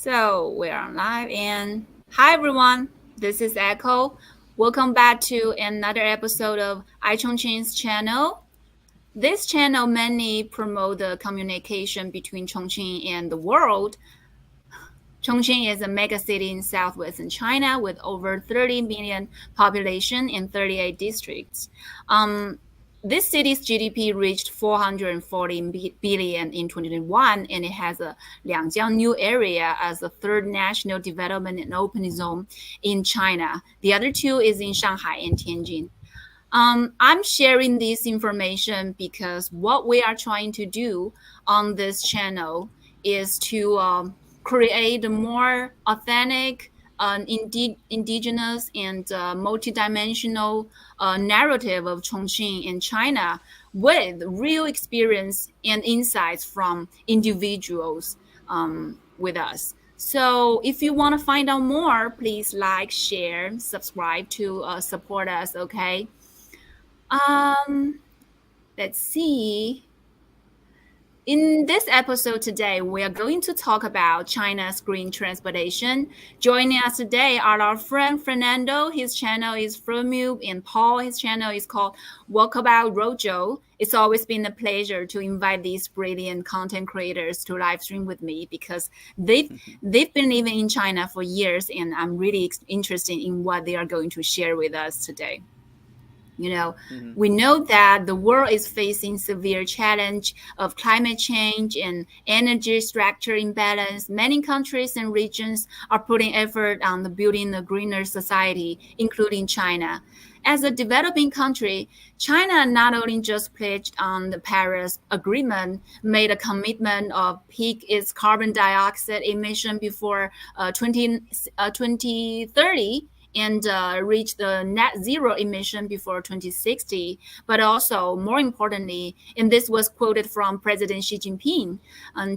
So we're on live and hi everyone, this is Echo. Welcome back to another episode of iChongqing's channel. This channel mainly promote the communication between Chongqing and the world. Chongqing is a mega city in southwestern China with over 30 million population and 38 districts. Um, this city's GDP reached 440 billion in 2021, and it has a Liangjiang New Area as the third national development and open zone in China. The other two is in Shanghai and Tianjin. I'm sharing this information because what we are trying to do on this channel is to create a more authentic, indigenous, and multidimensional narrative of Chongqing in China with real experience and insights from individuals with us. So if you want to find out more, please like, share, subscribe to support us, okay? Um, let's see. In this episode today, we are going to talk about China's green transportation. Joining us today are our friend Fernando. His channel is Fromube, and Paul. His channel is called Walkabout Rojo. It's always been a pleasure to invite these brilliant content creators to live stream with me because they've been living in China for years, and I'm really interested in what they are going to share with us today. You know, hmm we know that the world is facing severe challenge of climate change and energy structure imbalance. Many countries and regions are putting effort on the building a greener society, including China. As a developing country, China not only just pledged on the Paris Agreement, made a commitment of peak its carbon dioxide emission before 2030 and reach the net zero emission before 2060. But also, more importantly, and this was quoted from President Xi Jinping,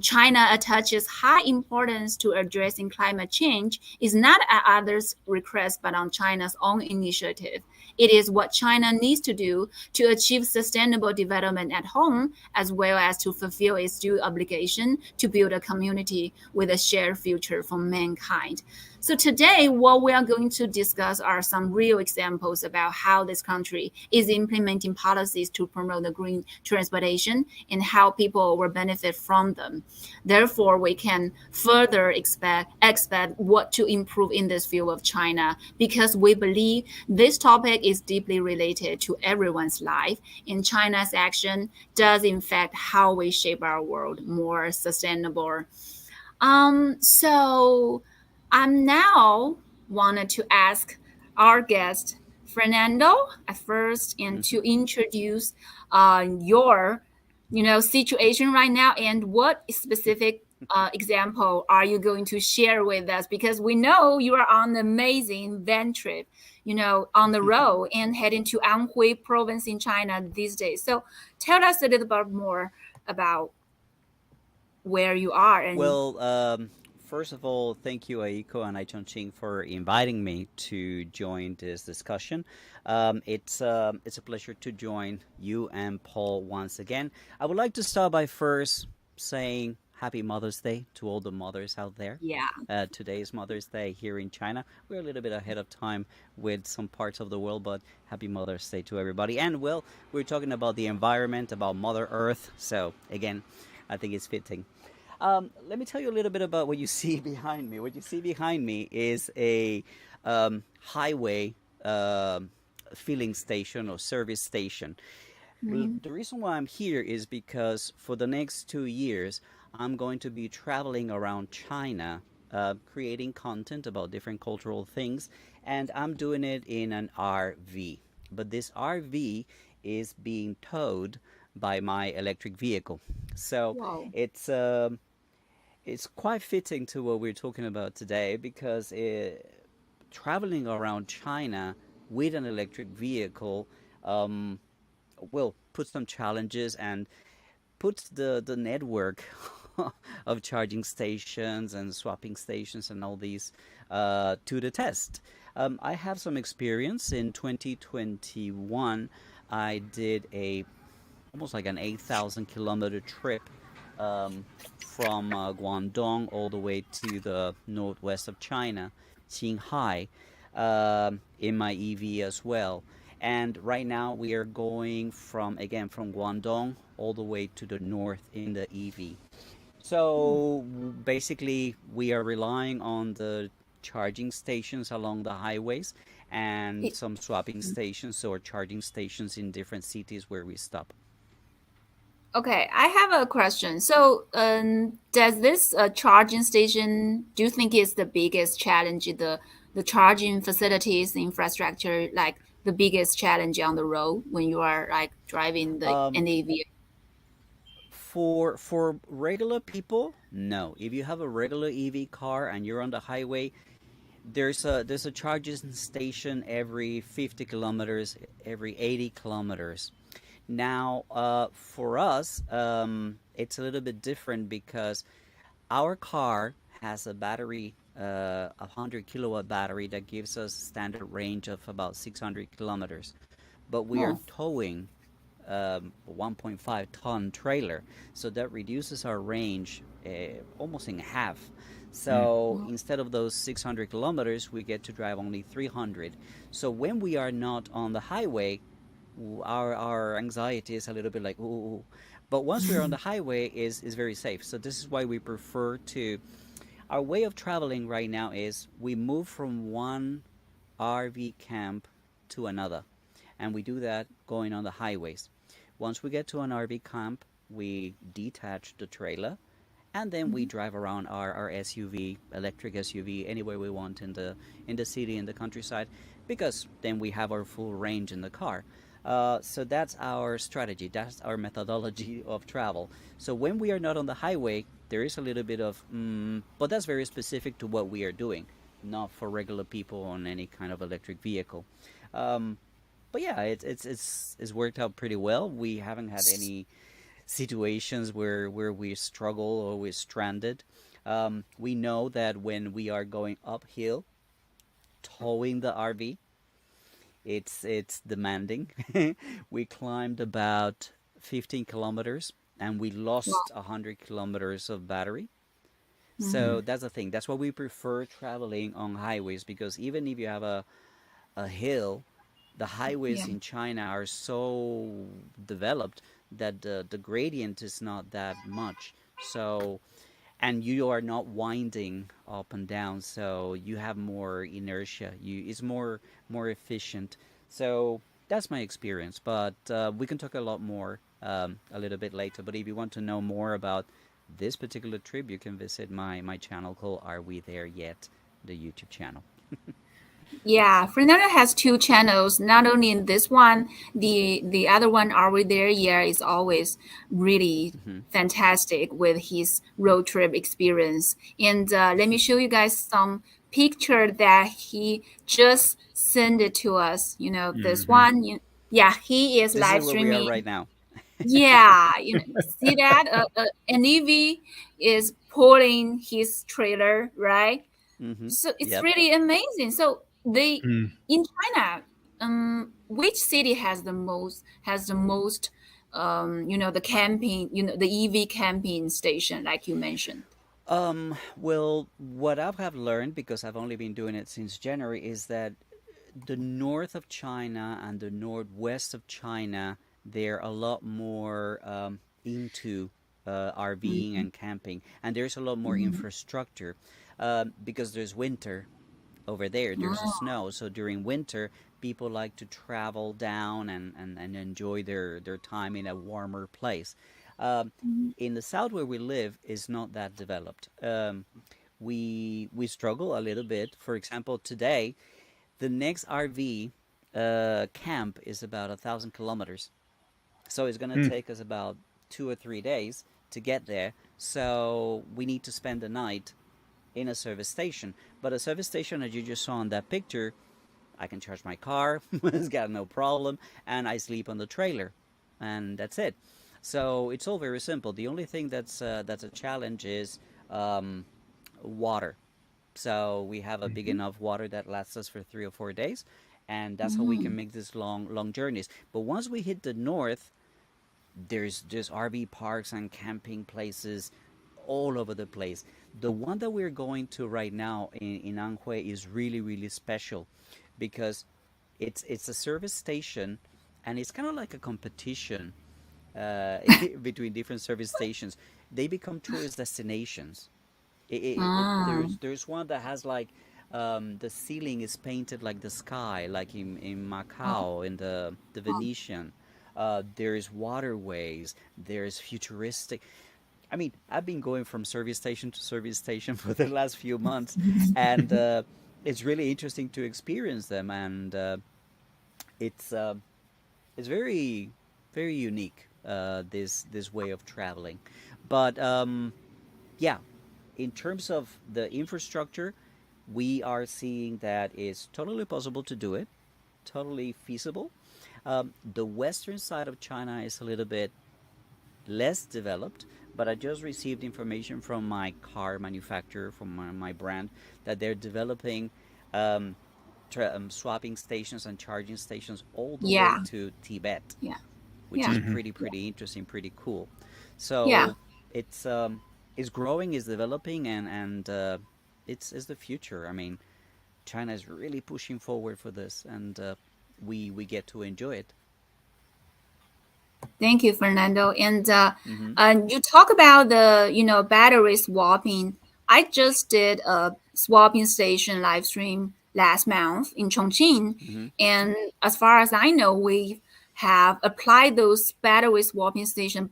China attaches high importance to addressing climate change is not at others' request, but on China's own initiative. It is what China needs to do to achieve sustainable development at home, as well as to fulfill its due obligation to build a community with a shared future for mankind. So today, what we are going to discuss are some real examples about how this country is implementing policies to promote the green transportation and how people will benefit from them. Therefore, we can further expect what to improve in this field of China because we believe this topic is deeply related to everyone's life, and China's action does in fact how we shape our world more sustainable. So I'm now wanted to ask our guest Fernando at first and to hmm introduce your situation right now and what specific example are you going to share with us because we know you are on an amazing van trip, on the road and heading to Anhui province in China these days. So tell us a little bit more about where you are and Well, first of all, thank you, Aiko and Ching, for inviting me to join this discussion. It's a pleasure to join you and Paul once again. I would like to start by first saying Happy Mother's Day to all the mothers out there. yeah. Today is Mother's Day here in China. We're a little bit ahead of time with some parts of the world, but happy Mother's Day to everybody. And well, we're talking about the environment, about Mother Earth. So again, I think it's fitting. Let me tell you a little bit about what you see behind me. What you see behind me is a highway filling station or service station. Mm-hmm. The reason why I'm here is because for the next 2 years, I'm going to be traveling around China, creating content about different cultural things, and I'm doing it in an RV. But this RV is being towed by my electric vehicle. So Wow. it's um it's quite fitting to what we're talking about today because traveling around China with an electric vehicle um, will put some challenges and puts the network of charging stations and swapping stations and all these to the test. I have some experience in 2021. I did a almost like an 8,000 kilometer trip um, from Guangdong all the way to the northwest of China, Qinghai, in my EV as well. And right now we are going from again from Guangdong all the way to the north in the EV. So basically, we are relying on the charging stations along the highways and It- some swapping stations or charging stations in different cities where we stop. Okay, I have a question. So, does this charging station, do you think is the biggest challenge, the charging facilities infrastructure, like the biggest challenge on the road when you are like driving the Um, NAV? for regular people, no. If you have a regular EV car and you're on the highway, there's a charging station every 50 kilometers, every 80 kilometers. Now, for us, it's a little bit different because our car has a battery, a 100 kilowatt battery that gives us standard range of about 600 kilometers. But we are Oh, towing a 1.5 ton trailer, so that reduces our range almost in half. So oh, instead of those 600 kilometers, we get to drive only 300. So when we are not on the highway, our anxiety is a little bit like ooh. But once we're on the highway, is very safe. So this is why we prefer to. Our way of traveling right now is we move from one RV camp to another, and we do that going on the highways. Once we get to an RV camp, we detach the trailer, and then we mhm. drive around our SUV, electric SUV, anywhere we want in the city, in the countryside, because then we have our full range in the car. So that's our strategy. That's our methodology of travel. So when we are not on the highway, there is a little bit of, but that's very specific to what we are doing, not for regular people on any kind of electric vehicle. Um, but yeah, it's worked out pretty well. We haven't had any situations where we struggle or we're stranded. We know that when we are going uphill, towing the RV, it's demanding. We climbed about 15 kilometers and we Wow. lost 100 kilometers of battery. Mhm. So that's the thing. That's why we prefer traveling on highways, because even if you have a hill, the highways Yeah. in China are so developed that the gradient is not that much. So, and you are not winding up and down, so you have more inertia. It's more efficient. So that's my experience. But we can talk a lot more a little bit later. But if you want to know more about this particular trip, you can visit my channel called Are We There Yet? The YouTube channel. Yeah, Fernando has two channels. Not only in this one, the other one, Are We There? Yeah, is always really Hmm. fantastic with his road trip experience. And let me show you guys some picture that he just sent it to us. You know, this Hmm. one. Yeah, he is This is live where we are streaming. right now. Yeah, you know, see that an EV is pulling his trailer, right? Mm-hmm. So it's Yep. really amazing. So they Mm. in China, which city has the most, you know, the camping, you know, the EV camping station, like you mentioned. Well, what I have learned, because I've only been doing it since January, is that the north of China and the northwest of China, they're a lot more into RVing Mm-hmm. and camping, and there's a lot more infrastructure because there's winter over there. There's a Oh, snow, so during winter, people like to travel down and enjoy their time in a warmer place. Um, in the south where we live is not that developed. We struggle a little bit. For example, today the next RV camp is about 1,000 kilometers, so it's gonna Mm. take us about 2 or 3 days to get there. So we need to spend the night in a service station. But a service station, as you just saw in that picture, I can charge my car, it's got no problem, and I sleep on the trailer, and that's it. So it's all very simple. The only thing that's a challenge is um, water. So we have a big Mhm. enough water that lasts us for 3 or 4 days, and that's how we can mm, make these long journeys. But once we hit the north, There's RV parks and camping places all over the place. The one that we're going to right now in Anhui is really really special because it's a service station, and it's kind of like a competition between different service stations. They become tourist destinations. Ah, There's one that has like the ceiling is painted like the sky, like in oh, Macau, in the oh, Venetian. There's waterways. There's futuristic. I mean, I've been going from service station to service station for the last few months, and it's really interesting to experience them. And it's it's very very unique. This way of traveling, but yeah, in terms of the infrastructure, we are seeing that it's totally possible to do it, totally feasible. The western side of China is a little bit less developed, but I just received information from my car manufacturer, from my brand, that they're developing um, swapping stations and charging stations all the way yeah, to Tibet, yeah, which yeah, is Hmm. pretty interesting, pretty cool. yeah. So it's it's growing, it's developing, and it's the future. I mean, China is really pushing forward for this, and we get to enjoy it. Thank you, Fernando. Mm-hmm. You talk about the battery swapping. I just did a swapping station live stream last month in Chongqing, Mm-hmm. and as far as I know, we have applied those battery swapping station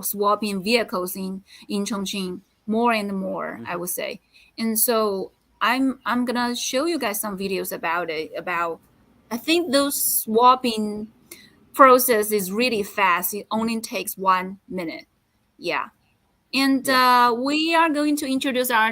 swapping vehicles in Chongqing more and more. I Mm-hmm. would say, and so I'm gonna show you guys some videos about it. About I think those swapping process is really fast. It only takes 1 minute. Yeah. And Yeah. we are going to introduce our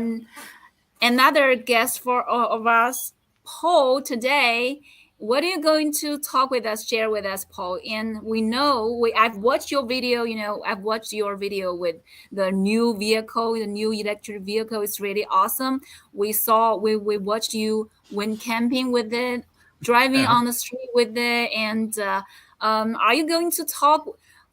another guest for all of us, Paul, today. What are you going to talk with us, share with us, Paul? And we know I've watched your video. I've watched your video with the new vehicle, the new electric vehicle. It's really awesome. We watched you when camping with it, driving Uh-huh. on the street with it, and are you going to talk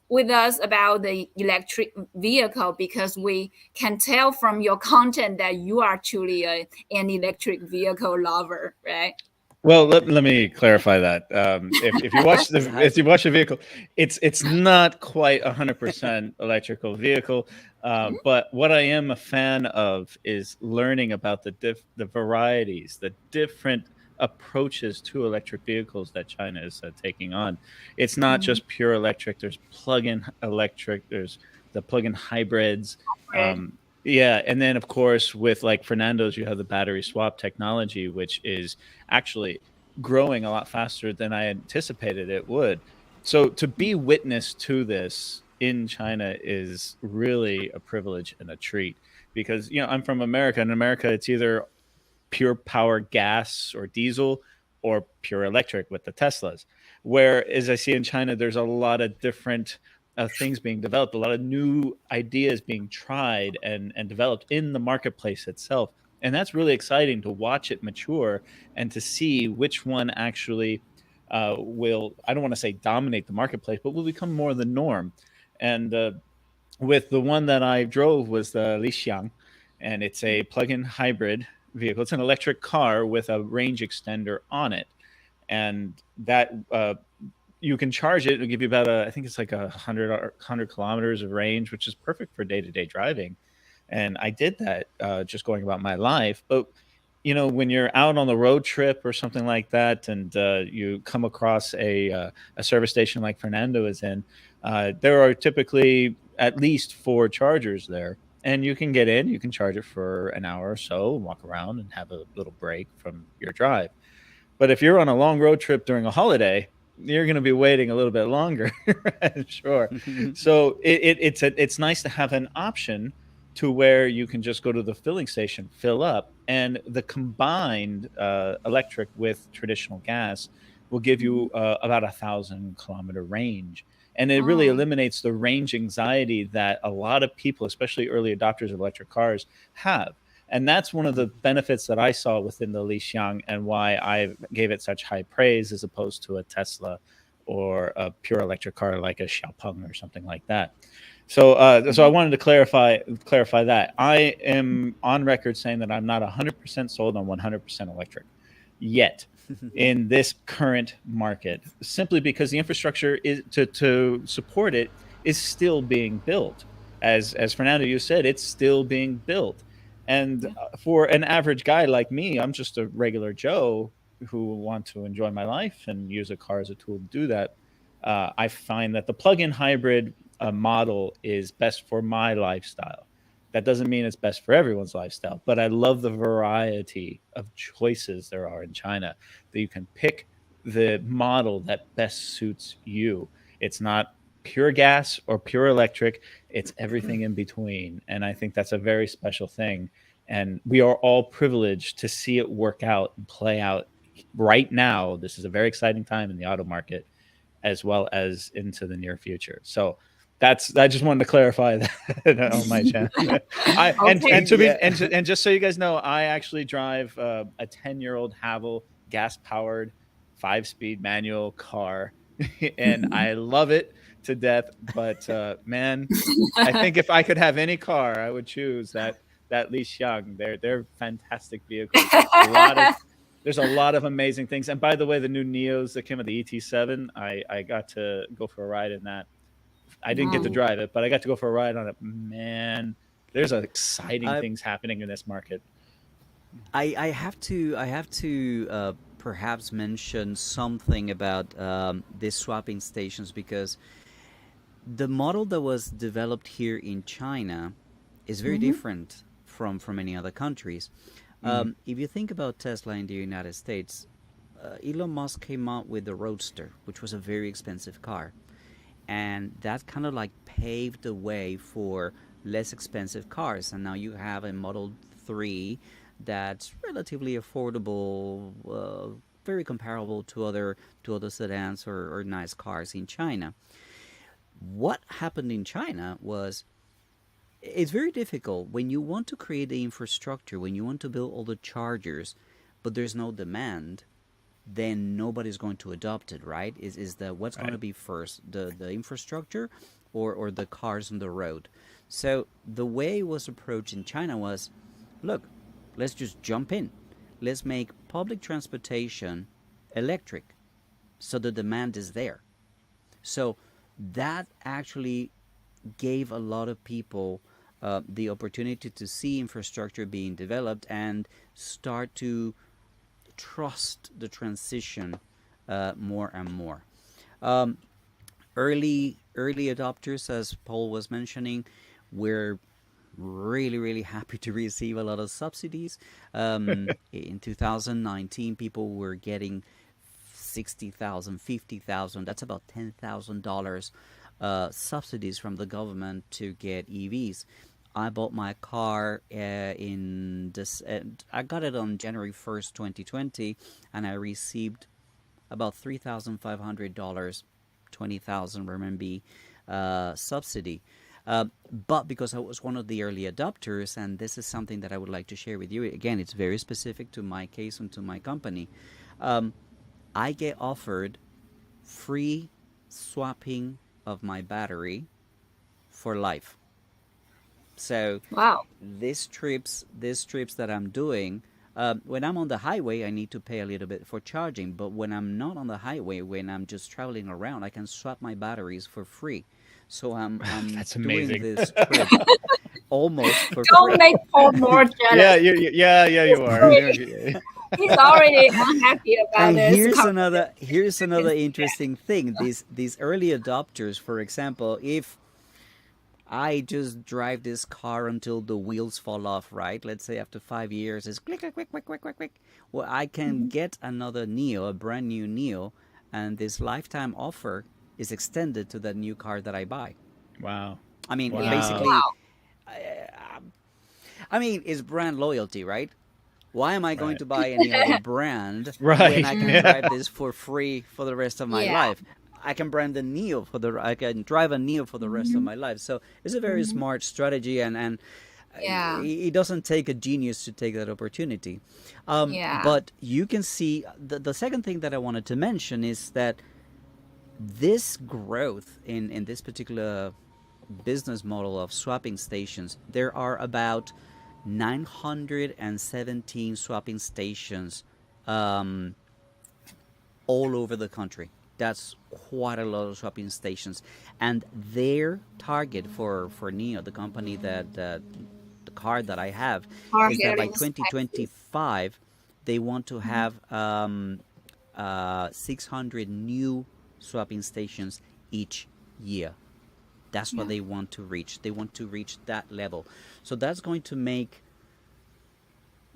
with us about the electric vehicle, because we can tell from your content that you are truly an electric vehicle lover, right? Well, let me clarify that. If you watch It's the high. if you watch the vehicle, it's not quite 100% electrical vehicle. But what I am a fan of is learning about the varieties, the different approaches to electric vehicles that China is taking on. It's not Mm, just pure electric. There's plug-in electric. There's the plug-in hybrids. Fred. Yeah, and then of course with like Fernando's, you have the battery swap technology, which is actually growing a lot faster than I anticipated it would. So to be witness to this in China is really a privilege and a treat because I'm from America. In America, it's either pure power gas or diesel or pure electric with the Teslas. Whereas I see in China, there's a lot of different things being developed, a lot of new ideas being tried and developed in the marketplace itself. And that's really exciting to watch it mature and to see which one actually will, I don't want to say dominate the marketplace, but will become more the norm. And with the one that I drove was the Lixiang, and it's a plug-in hybrid vehicle. It's an electric car with a range extender on it, and that you can charge it. It'll give you about I think it's like 100 kilometers of range, which is perfect for day-to-day driving. And I did that just going about my life. But when you're out on the road trip or something like that, and you come across a service station like Fernando is in, there are typically at least four chargers there. And you can get in, you can charge it for an hour or so, walk around and have a little break from your drive. But if you're on a long road trip during a holiday, you're going to be waiting a little bit longer, I'm sure. So it's nice to have an option to where you can just go to the filling station, fill up, and the combined electric with traditional gas will give you about 1,000 kilometer range. And it really Oh, eliminates the range anxiety that a lot of people, especially early adopters of electric cars, have. And that's one of the benefits that I saw within the Li Xiang and why I gave it such high praise as opposed to a Tesla or a pure electric car like a Xiaopeng or something like that. So I wanted to clarify that I am on record saying that I'm not 100% sold on 100% electric yet in this current market, simply because the infrastructure is to support it is still being built. As Fernando, you said, it's still being built. And Yeah. for an average guy like me, I'm just a regular Joe who want to enjoy my life and use a car as a tool to do that. I find that the plug-in hybrid model is best for my lifestyle. That doesn't mean it's best for everyone's lifestyle, but I love the variety of choices there are in China, that you can pick the model that best suits you. It's not pure gas or pure electric, it's everything in between. And I think that's a very special thing. And we are all privileged to see it work out and play out right now. This is a very exciting time in the auto market, as well as into the near future. So I just wanted to clarify that on my channel. Okay. And just so you guys know, I actually drive a 10-year-old Havel gas powered 5-speed manual car, and I love it to death. But man, I think if I could have any car, I would choose that Li Xiang. They're fantastic vehicles. There's a lot of amazing things. And by the way, the new Neos that came with the ET7, I got to go for a ride in that. I didn't get to Wow. drive it, but I got to go for a ride on it. Man, there's exciting I things happening in this market. I have to perhaps mention something about these swapping stations, because the model that was developed here in China is very Mm-hmm. different from many other countries. Mm. If you think about Tesla in the United States, Elon Musk came out with the Roadster, which was a very expensive car, and that kind of like paved the way for less expensive cars. And now you have a Model 3 that's relatively affordable, very comparable to other sedans or nice cars in China. What happened in China was, it's very difficult when you want to create the infrastructure, when you want to build all the chargers, but there's no demand, then nobody's going to adopt it, right? Is the what's going to Right. be first, the infrastructure or the cars on the road? So the way it was approached in China was, look, let's just jump in. Let's make public transportation electric, so the demand is there. So that actually gave a lot of people the opportunity to see infrastructure being developed and start to trust the transition more and more. Um, early adopters, as Paul was mentioning, were really happy to receive a lot of subsidies. In 2019, people were getting 60,000, 50,000. That's about $10,000 subsidies from the government to get EVs. I bought my car in this. I got it on January 1st, 2020, and I received about $3,500, 20,000 RMB subsidy. But because I was one of the early adopters, and this is something that I would like to share with you, again, it's very specific to my case and to my company. I get offered free swapping of my battery for life. So Wow. these trips that I'm doing, when I'm on the highway, I need to pay a little bit for charging. But when I'm not on the highway, when I'm just traveling around, I can swap my batteries for free. So I'm That's doing amazing. this trip almost for Don't free. make Paul more Yeah, jealous. you are. He's already unhappy about And this here's conversation. another interesting thing. These early adopters, for example, if I just drive this car until the wheels fall off, right? Let's say after 5 years, it's click, click, click, click, click, click, click. Well, I can Mhm. get another Neo, a brand new Neo, and this lifetime offer is extended to that new car that I buy. Wow. I mean, it Yeah. Wow. basically, Wow. I mean, it's brand loyalty, right? Why am I going Right. to buy any other brand when Right. I can Mm. drive Yeah. this for free for the rest of my Yeah. life? I can I can drive a Neo for the rest of Hmm. my life. So it's a very Hmm. smart strategy, and Yeah. it doesn't take a genius to take that opportunity. Yeah. But you can see the second thing that I wanted to mention is that This growth in this particular business model of swapping stations, there are about 917 swapping stations um, all over the country. That's quite a lot of swapping stations, and their target for Neo, the company that the card that I have, Are is that here by in Texas. 2025 they want to have 600 new swapping stations each year. That's what Yeah. they want to reach. They want to reach that level. So that's going to make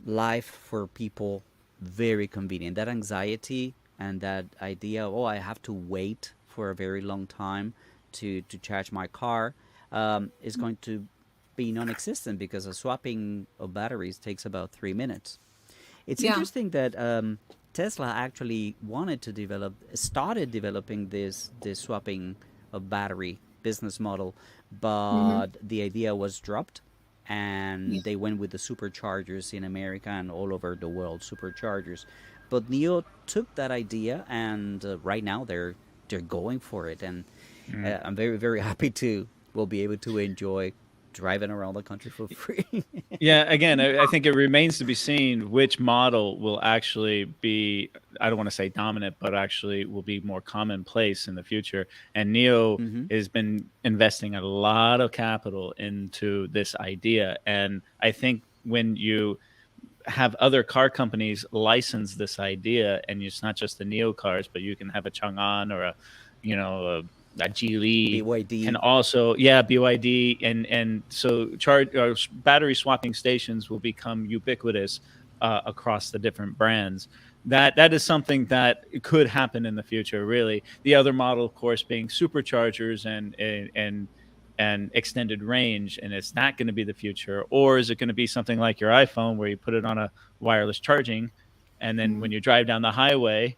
life for people very convenient. That anxiety and that idea, oh, I have to wait for a very long time to charge my car, is going to be non-existent because a swapping of batteries takes about 3 minutes. It's Yeah. interesting that Tesla actually wanted to started developing this swapping of battery business model, Mm-hmm. but the idea was dropped, Yeah. and they went with the superchargers in America and all over the world, superchargers. But Neo took that idea, and right now they're going for it, and Mm. I'm very very happy to will be able to enjoy driving around the country for free. Yeah, again, I think it remains to be seen which model will actually be, I don't want to say dominant, but actually will be more commonplace in the future. And Neo Mm-hmm. has been investing a lot of capital into this idea. And I think when you have other car companies license this idea, and it's not just the Neo cars, but you can have a Chang'an or a, you know, a Geely can BYD. also, yeah, BYD, and so charge battery swapping stations will become ubiquitous across the different brands. That is something that could happen in the future. Really, the other model, of course, being superchargers and extended range. And is that going to be the future, or is it going to be something like your iPhone where you put it on a wireless charging, and then Mm-hmm. when you drive down the highway,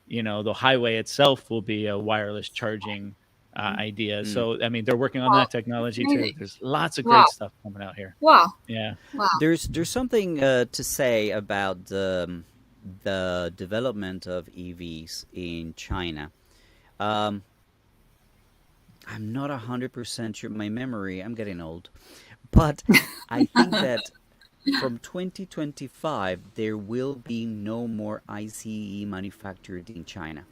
the highway itself will be a wireless charging idea. Mm. So I mean, they're working on Wow. that technology too. Fascinating. There's lots of Wow. great stuff coming out here. Wow. Yeah. Wow. There's something to say about the development of EVs in China. Um, I'm not 100% sure. My memory, I'm getting old, but I think that from 2025 there will be no more ICE manufactured in China.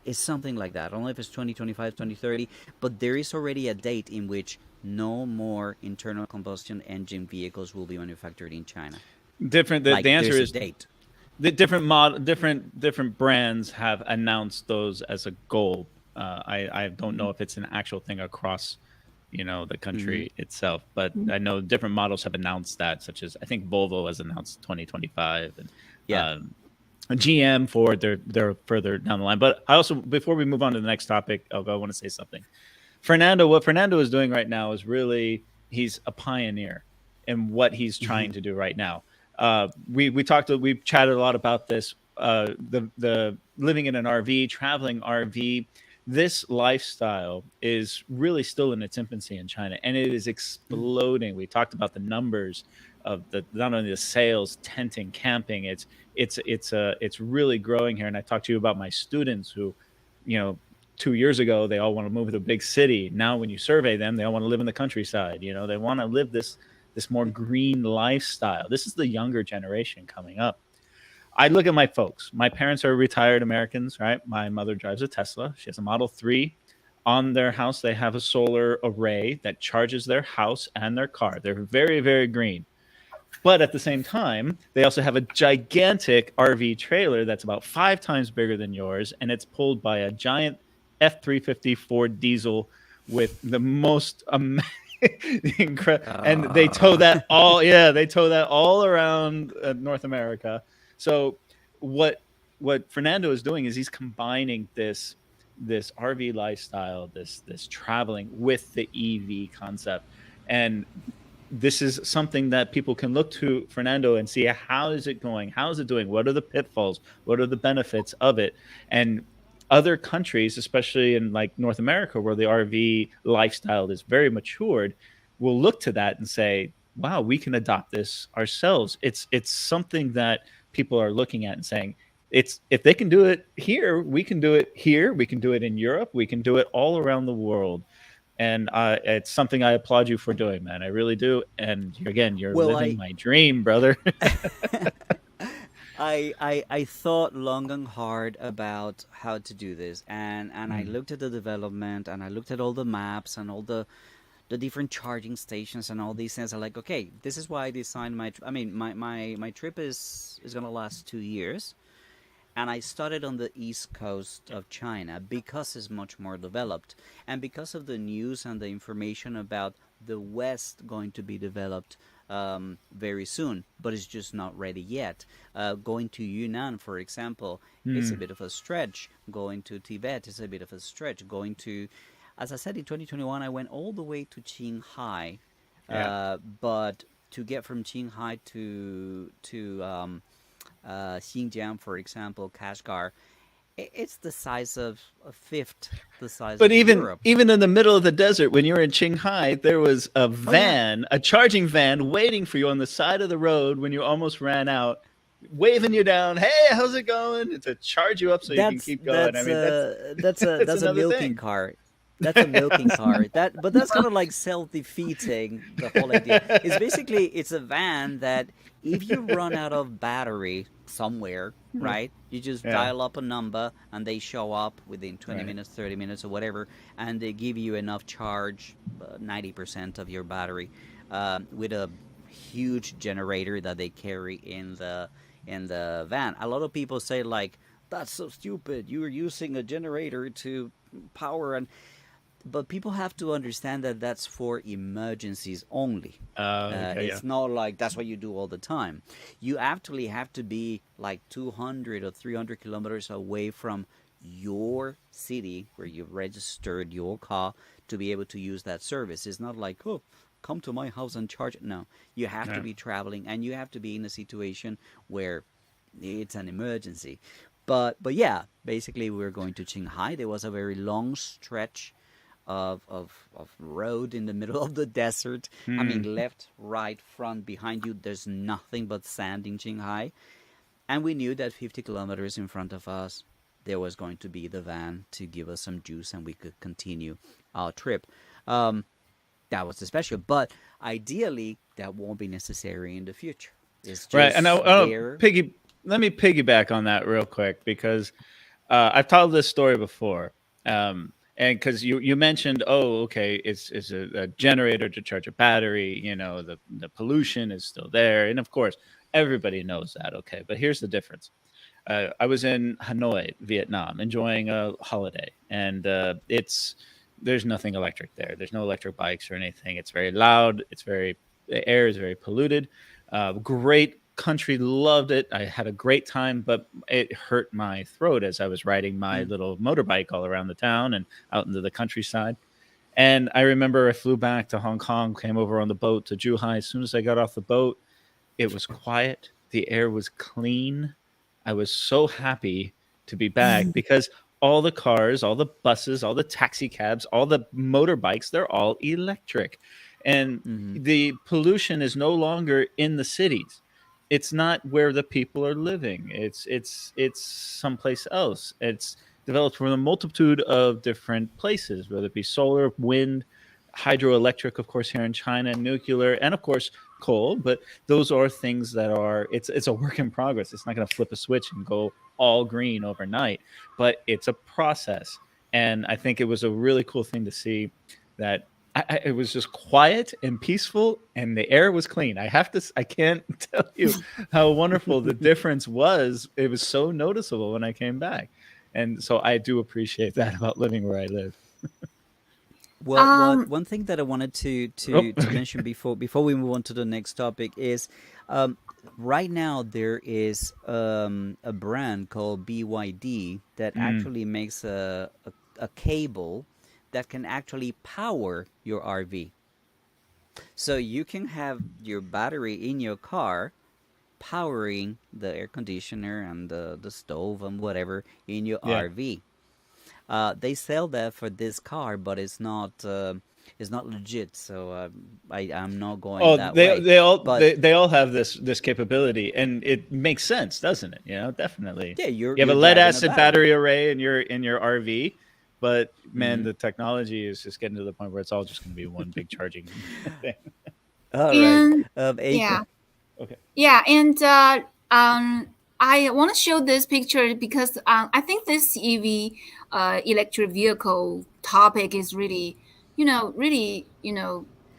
It's something like that. I don't know if it's 2025, 2030, but there is already a date in which no more internal combustion engine vehicles will be manufactured in China. Different. The Like answer there's a is date. the different brands have announced those as a goal. I don't know if it's an actual thing across the Mm-hmm. country itself, but Mm-hmm. I know different models have announced that, such as I think Volvo has announced 2025, and Yeah. GM, Ford, they're further down the line. But I also, before we move on to the next topic, I want to say something. What Fernando is doing right now is really, he's a pioneer in what he's Mm-hmm. trying to do right now. We chatted a lot about this. The living in an RV, traveling RV, this lifestyle is really still in its infancy in China, and it is exploding. We talked about the numbers of the not only the sales, tenting, camping. It's really growing here. And I talked to you about my students who, you know, 2 years ago they all want to move to a big city. Now, when you survey them, they all want to live in the countryside. They want to live this more green lifestyle. This is the younger generation coming up. I look at my folks. My parents are retired Americans, right? My mother drives a Tesla. She has a Model 3. On their house, they have a solar array that charges their house and their car. They're very, very green. But at the same time, they also have a gigantic RV trailer that's about 5 times bigger than yours, and it's pulled by a giant F-350 Ford diesel with the most and they tow Uh, that all, yeah, they tow that all around North America. So what Fernando is doing is he's combining this RV lifestyle, this traveling with the EV concept. And this is something that people can look to Fernando and see, how is it going? How is it doing? What are the pitfalls? What are the benefits of it? And other countries, especially in like North America, where the RV lifestyle is very matured, will look to that and say, wow, we can adopt this ourselves. It's something that people are looking at and saying, it's if they can do it here, we can do it here. We can do it in Europe. We can do it all around the world. And it's something I applaud you for doing, man. I really do. And again, you're Well, living my dream, brother. I thought long and hard about how to do this, and I Mm, looked at the development, and I looked at all the maps and all the different charging stations and all these things. I'm like, okay, this is why I designed my. I mean, my trip is gonna last 2 years, and I started on the east coast of China because it's much more developed, and because of the news and the information about the West going to be developed very soon, but it's just not ready yet. Going to Yunnan, for example, it's a mm, bit of a stretch. Going to Tibet is a bit of a stretch. Going to, as I said, in 2021, I went all the way to Qinghai, yeah. but to get from Qinghai to Xinjiang, for example, Kashgar, it's the size of a fifth the size But of even Europe. even in the middle of the desert, when you were in Qinghai, there was a Oh yeah, van, a charging van, waiting for you on the side of the road when you almost ran out, waving you down. Hey, how's it going? To charge you up so you can that's keep going. I that's mean, that's a that's a that's that's a another milking thing. car. That's a milking car. But that's kind of like self-defeating. The whole idea is basically it's a van that if you run out of battery somewhere, right? You just Yeah, dial up a number and they show up within 20 right. minutes, 30 minutes, or whatever, and they give you enough charge, 90% of your battery, with a huge generator that they carry in the van. A lot of people say like, "That's so stupid. You're using a generator to power," and but people have to understand that that's for emergencies only. Okay, yeah. It's not like that's what you do all the time. You actually have to be like 200 or 300 kilometers away from your city where you've registered your car to be able to use that service. It's not like, oh, come to my house and charge it. No, you have to Yeah. be traveling, and you have to be in a situation where it's an emergency. But yeah, basically we were going to Qinghai. There was a very long stretch of road in the middle of the desert. I Hmm. mean, left, right, front, behind you, there's nothing but sand in Qinghai. And we knew that 50 kilometers in front of us, there was going to be the van to give us some juice and we could continue our trip. Um, that was the special. But ideally, that won't be necessary in the future. It's Right. And just there. let me piggyback on that real quick because I've told this story before. And because you mentioned, oh, okay, it's a generator to charge a battery. You know, the pollution is still there, and of course, everybody knows that. Okay, but here's the difference. I was in Hanoi, Vietnam, enjoying a holiday, and it's there's nothing electric there. There's no electric bikes or anything. It's very loud. The air is very polluted. Great country, loved it. I had a great time, but it hurt my throat as I was riding my Mm, little motorbike all around the town and out into the countryside. And I remember I flew back to Hong Kong, came over on the boat to Zhuhai. As soon as I got off the boat, it was quiet. The air was clean. I was so happy to be back because all the cars, all the buses, all the taxi cabs, all the motorbikes, they're all electric. And mm-hmm. the pollution is no longer in the cities. It's not where the people are living. It's someplace else. It's developed from a multitude of different places, whether it be solar, wind, hydroelectric, of course, here in China, nuclear, and of course coal. But those are things that are it's a work in progress. It's not going to flip a switch and go all green overnight, but it's a process. And I think it was a really cool thing to see that it was just quiet and peaceful and the air was clean. I can't tell you how wonderful the difference was. It was so noticeable when I came back. And so I do appreciate that about living where I live. Well, what Um, one thing that I wanted to Oh, to mention before we move on to the next topic is, um, right now there is a brand called BYD that mm, actually makes a cable that can actually power your RV. So you can have your battery in your car powering the air conditioner and the stove and whatever in your yeah. RV. They sell that for this car, but it's not. It's not legit, so I'm not going Oh, that way. But they all have this capability, and it makes sense, doesn't it? You know, definitely. yeah, You have a you're lead driving a acid battery. battery array in your RV, but man, Hmm. the technology is just getting to the point where it's all just going to be one big charging thing. All right, And Aiko. yeah, Okay. yeah, and I want to show this picture because I think this EV, electric vehicle topic is really, really,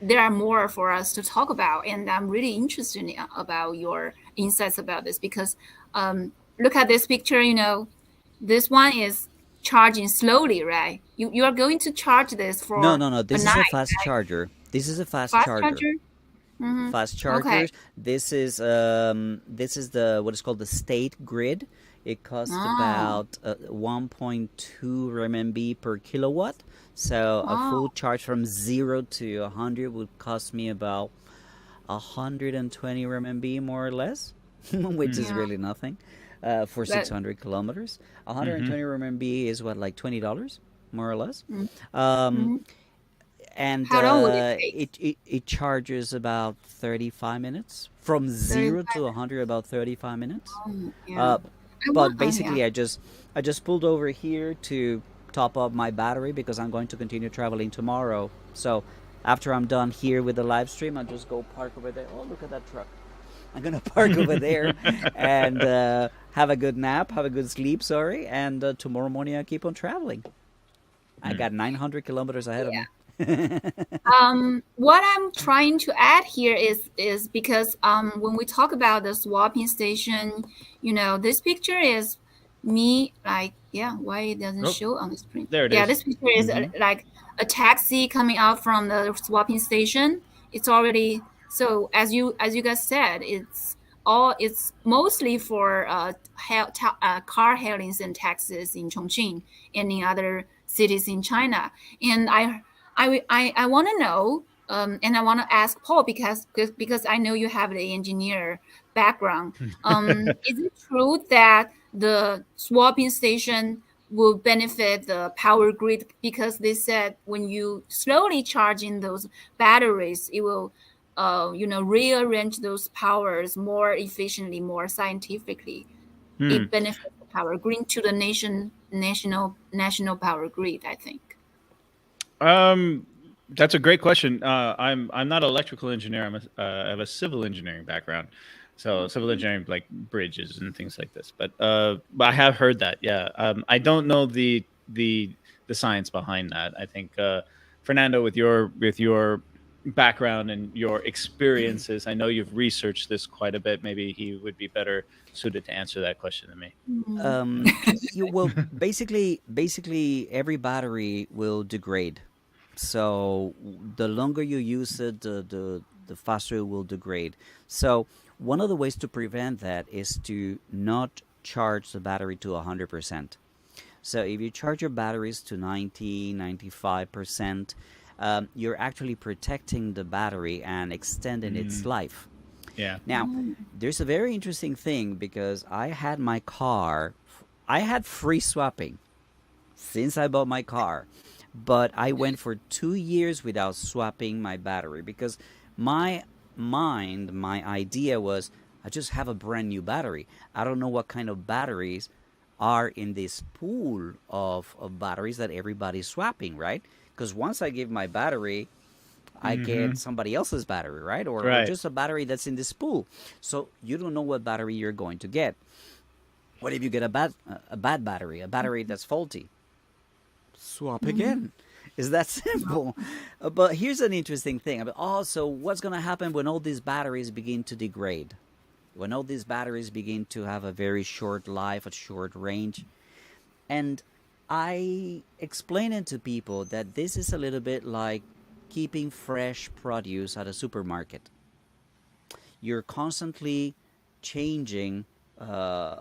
there are more for us to talk about, and I'm really interested in, about your insights about this because look at this picture. This one is charging slowly, right? You are going to charge this No, for no, no. a This is a night, fast charger. This is a fast fast charger. charger. Mm-hmm. Fast Okay. chargers. This is the what is called the state grid. It costs Oh. about 1.2 RMB per kilowatt. So a Oh. full charge from 0 to 100 would cost me about 120 RMB more or less, which is Mm. Yeah. really nothing for That. 600 kilometers. 120 Mm-hmm. RMB is what, like $20 more or less. Mm. Um, Mhm. and How long would it take? it charges about 35 minutes from 0 to 35. 100, about 35 minutes. Yeah. uh, I but want. Yeah. basically I just pulled over here to top up my battery because I'm going to continue traveling tomorrow. So after I'm done here with the live stream, I'll just go park over there. Oh, look at that truck. I'm gonna park over there and have a good nap, have a good sleep, sorry, and tomorrow morning I keep on traveling. I Mm. got 900 kilometers ahead of Yeah. me. What I'm trying to add here is because when we talk about the swapping station, this picture is me, like, yeah, why it doesn't Oh, show on the screen? there it Yeah, is. this picture is Hmm. like a taxi coming out from the swapping station. It's already, so as you guys said, it's mostly for car hailings and taxis in Chongqing and in other cities in China. And I want to know, and I want to ask Paul because I know you have the engineer background. Is it true that the swapping station will benefit the power grid because they said when you slowly charging those batteries, it will, rearrange those powers more efficiently, more scientifically. Hmm. It benefits the power grid to the national power grid, I think. Um, that's a great question. I'm not an electrical engineer. I have a civil engineering background, so civil engineering like bridges and things like this. But I have heard that. Yeah. I don't know the science behind that. I think Fernando, with your background and your experiences, I know you've researched this quite a bit. Maybe he would be better suited to answer that question than me. Mhm. You well, basically every battery will degrade. So the longer you use it, the faster it will degrade. So one of the ways to prevent that is to not charge the battery to 100%. So if you charge your batteries to 90, 95%, you're actually protecting the battery and extending its Mm, life. yeah. Now, there's a very interesting thing because I had free swapping since I bought my car, but I went for 2 years without swapping my battery because my my idea was I just have a brand new battery. I don't know what kind of batteries are in this pool of batteries that everybody's swapping, right? Because once I give my battery, I Mm-hmm. get somebody else's battery, right? Or Right. just a battery that's in this pool. So you don't know what battery you're going to get. What if you get a bad battery, a battery that's faulty? Swap Mhm. again. Is that simple? But here's an interesting thing. So what's going to happen when all these batteries begin to degrade? When all these batteries begin to have a very short life, a short range? And I explain it to people that this is a little bit like keeping fresh produce at a supermarket. You're constantly changing uh,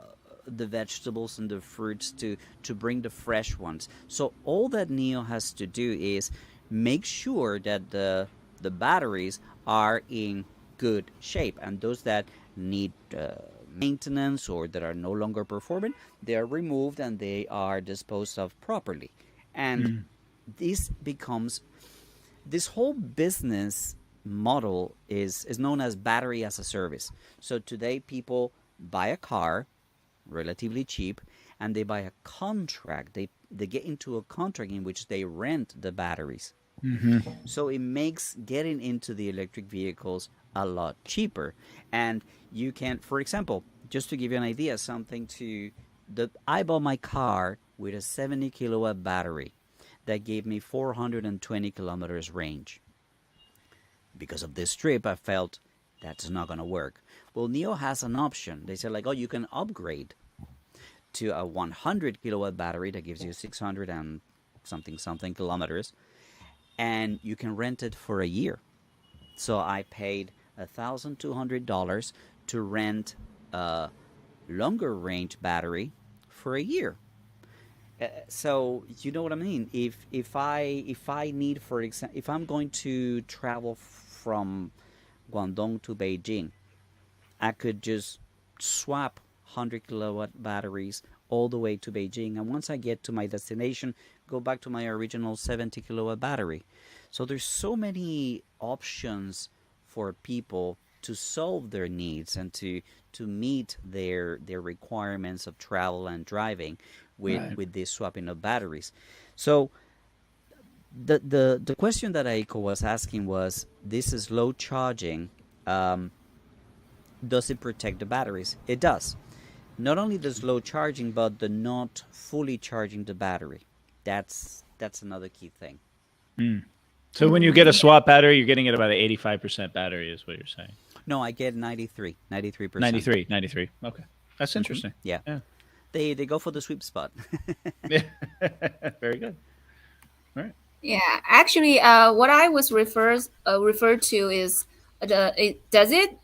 the vegetables and the fruits to bring the fresh ones. So all that Neo has to do is make sure that the batteries are in good shape, and those that need maintenance or that are no longer performing, they are removed and they are disposed of properly. And Mm. this becomes this whole business model is known as battery as a service. So today people buy a car relatively cheap, and they buy a contract. They get into a contract in which they rent the batteries. So it makes getting into the electric vehicles a lot cheaper. And you can, for example, just to give you an idea, I bought my car with a 70 kilowatt battery that gave me 420 kilometers range. Because of this trip, I felt that's not going to work. Well, NIO has an option. They said like, oh, you can upgrade to a 100 kilowatt battery that gives you 600 and something kilometers, and you can rent it for a year. So I paid $1,200 to rent a longer range battery for a year. So you know what I mean. If I need, for example, if I'm going to travel from Guangdong to Beijing, I could just swap 100 kilowatt batteries all the way to Beijing, and once I get to my destination, go back to my original 70 kilowatt battery. So there's so many options for people to solve their needs and to meet their requirements of travel and driving with this swapping of batteries. So the question that Aiko was asking was, this is low charging. Does it protect the batteries? It does. Not only does low charging, but the not fully charging the battery. That's another key thing. So when you get a swap battery, you're getting it about an 85% battery is what you're saying. No, I get 93%. 93. Okay. That's interesting. Yeah. They go for the sweet spot. Yeah. Very good. All right. Yeah, actually, what I was referred to is does it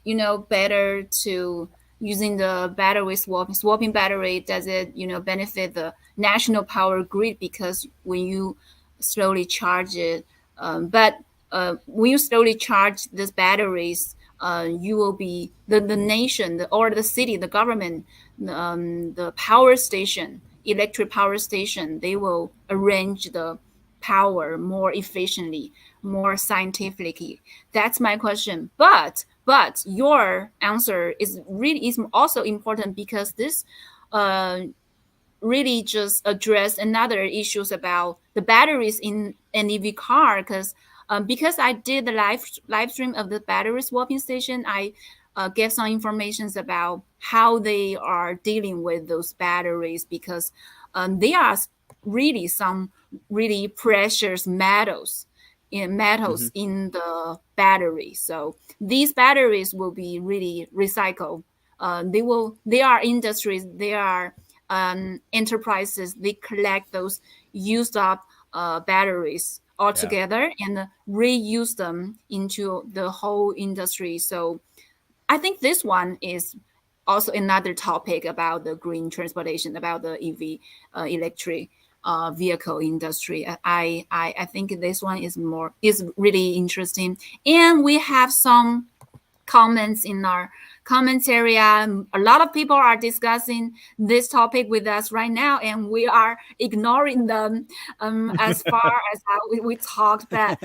better to using the battery swapping battery? Does it benefit the national power grid, because when you slowly charge it, but when you slowly charge these batteries, you will be the nation or the city, the government, the power station, electric power station, they will arrange the power more efficiently, more scientifically. That's my question. But your answer is also important, because this really just address another issues about the batteries in an EV car. Because I did the live stream of the battery swapping station, I gave some informations about how they are dealing with those batteries, because they are really some really precious metals in the battery. So these batteries will be really recycled. They are industries, they are enterprises, they collect those used up batteries all together and reuse them into the whole industry. So I think this one is also another topic about the green transportation, about the EV electric vehicle industry. I think this one is really interesting. And we have some comments in our comments area. A lot of people are discussing this topic with us right now, and we are ignoring them as far as we talked. But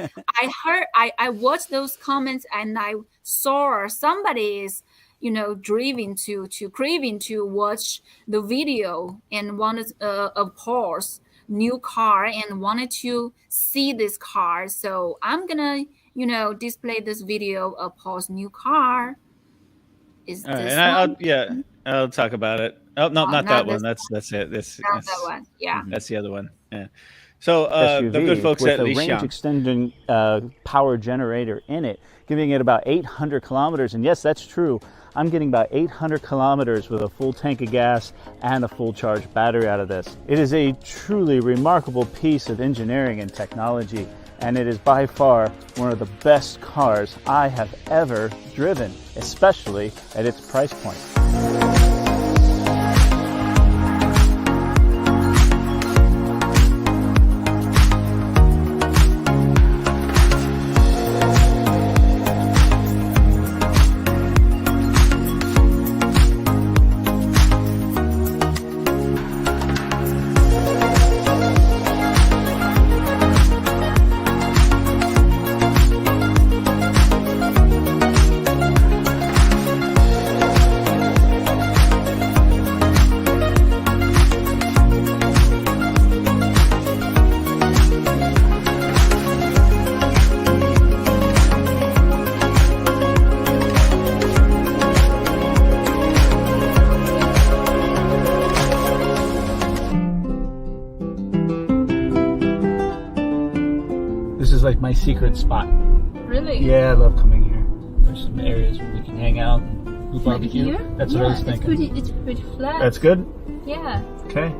I watched those comments, and I saw somebody is craving to watch the video and wanted of course new car and wanted to see this car. So I'm gonna display this video of Paul's new car. Is all this right, I'll talk about it. Oh, no, not that one. That's it. That's not that one. Yeah, that's the other one. Yeah. So SUV the good folks with at a range Lixiang, extending power generator in it, giving it about 800 kilometers. And yes, that's true. I'm getting about 800 kilometers with a full tank of gas and a full charge battery out of this. It is a truly remarkable piece of engineering and technology, and it is by far one of the best cars I have ever driven, especially at its price point. secret spot. Really? Yeah, I love coming here. There's some areas where we can hang out and do Like barbecue. here? That's yeah, what I was thinking. It's pretty flat. That's good? Yeah. Okay.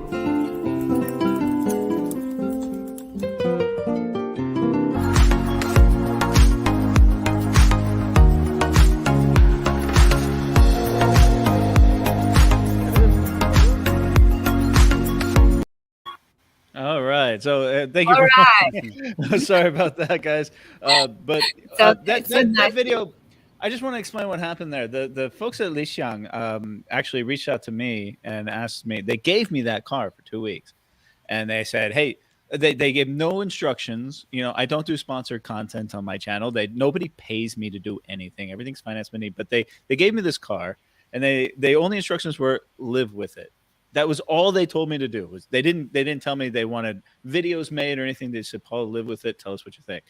All right. So thank you All for. right. Sorry about that, guys. But So that so nice. video, I just want to explain what happened there. The folks at Lixiang actually reached out to me and asked me. They gave me that car for 2 weeks, and they said, "Hey." They gave no instructions. You know, I don't do sponsored content on my channel. Nobody pays me to do anything. Everything's financed by me. But they gave me this car, and they only instructions were live with it. That was all they told me to do. Was they didn't tell me they wanted videos made or anything. They said, Paul, live with it. Tell us what you think.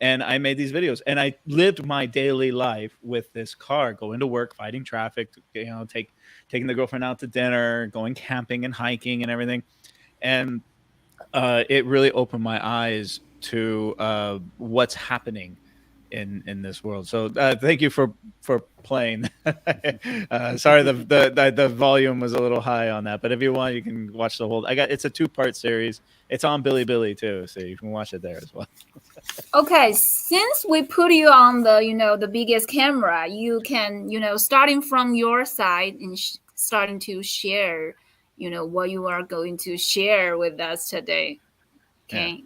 And I made these videos, and I lived my daily life with this car, going to work, fighting traffic, you know, taking the girlfriend out to dinner, going camping and hiking and everything. And it really opened my eyes to what's happening in this world. So thank you for playing. Sorry, the volume was a little high on that, but if you want, you can watch the whole. It's a 2-part series. It's on Bilibili too, so you can watch it there as well. Okay, since we put you on the the biggest camera, you can starting from your side and starting to share what you are going to share with us today. Okay. Yeah.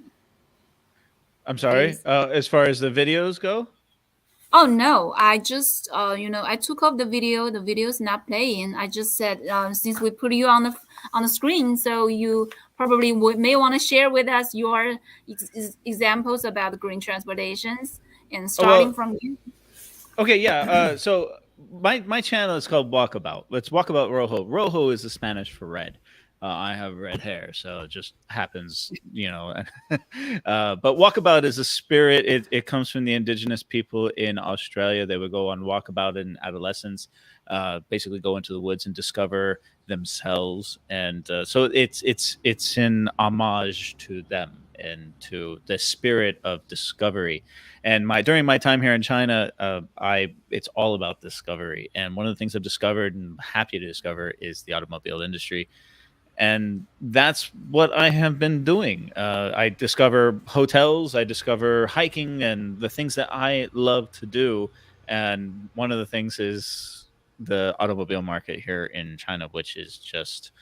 I'm sorry. As far as the videos go. Oh no, I just I took off the video. The video is not playing. I just said since we put you on the screen, so you probably may want to share with us your examples about the green transportations and starting from you. Okay, yeah. So my channel is called Walkabout. Let's Walkabout Rojo. Rojo is the Spanish for red. I have red hair, so it just happens, but walkabout is a spirit. It comes from the indigenous people in Australia. They would go on walkabout in adolescence, basically go into the woods and discover themselves. And so it's in homage to them and to the spirit of discovery. And during my time here in China, it's all about discovery. And one of the things I've discovered and happy to discover is the automobile industry. And that's what I have been doing. I discover hotels, I discover hiking, and the things that I love to do. And one of the things is the automobile market here in China, which is just,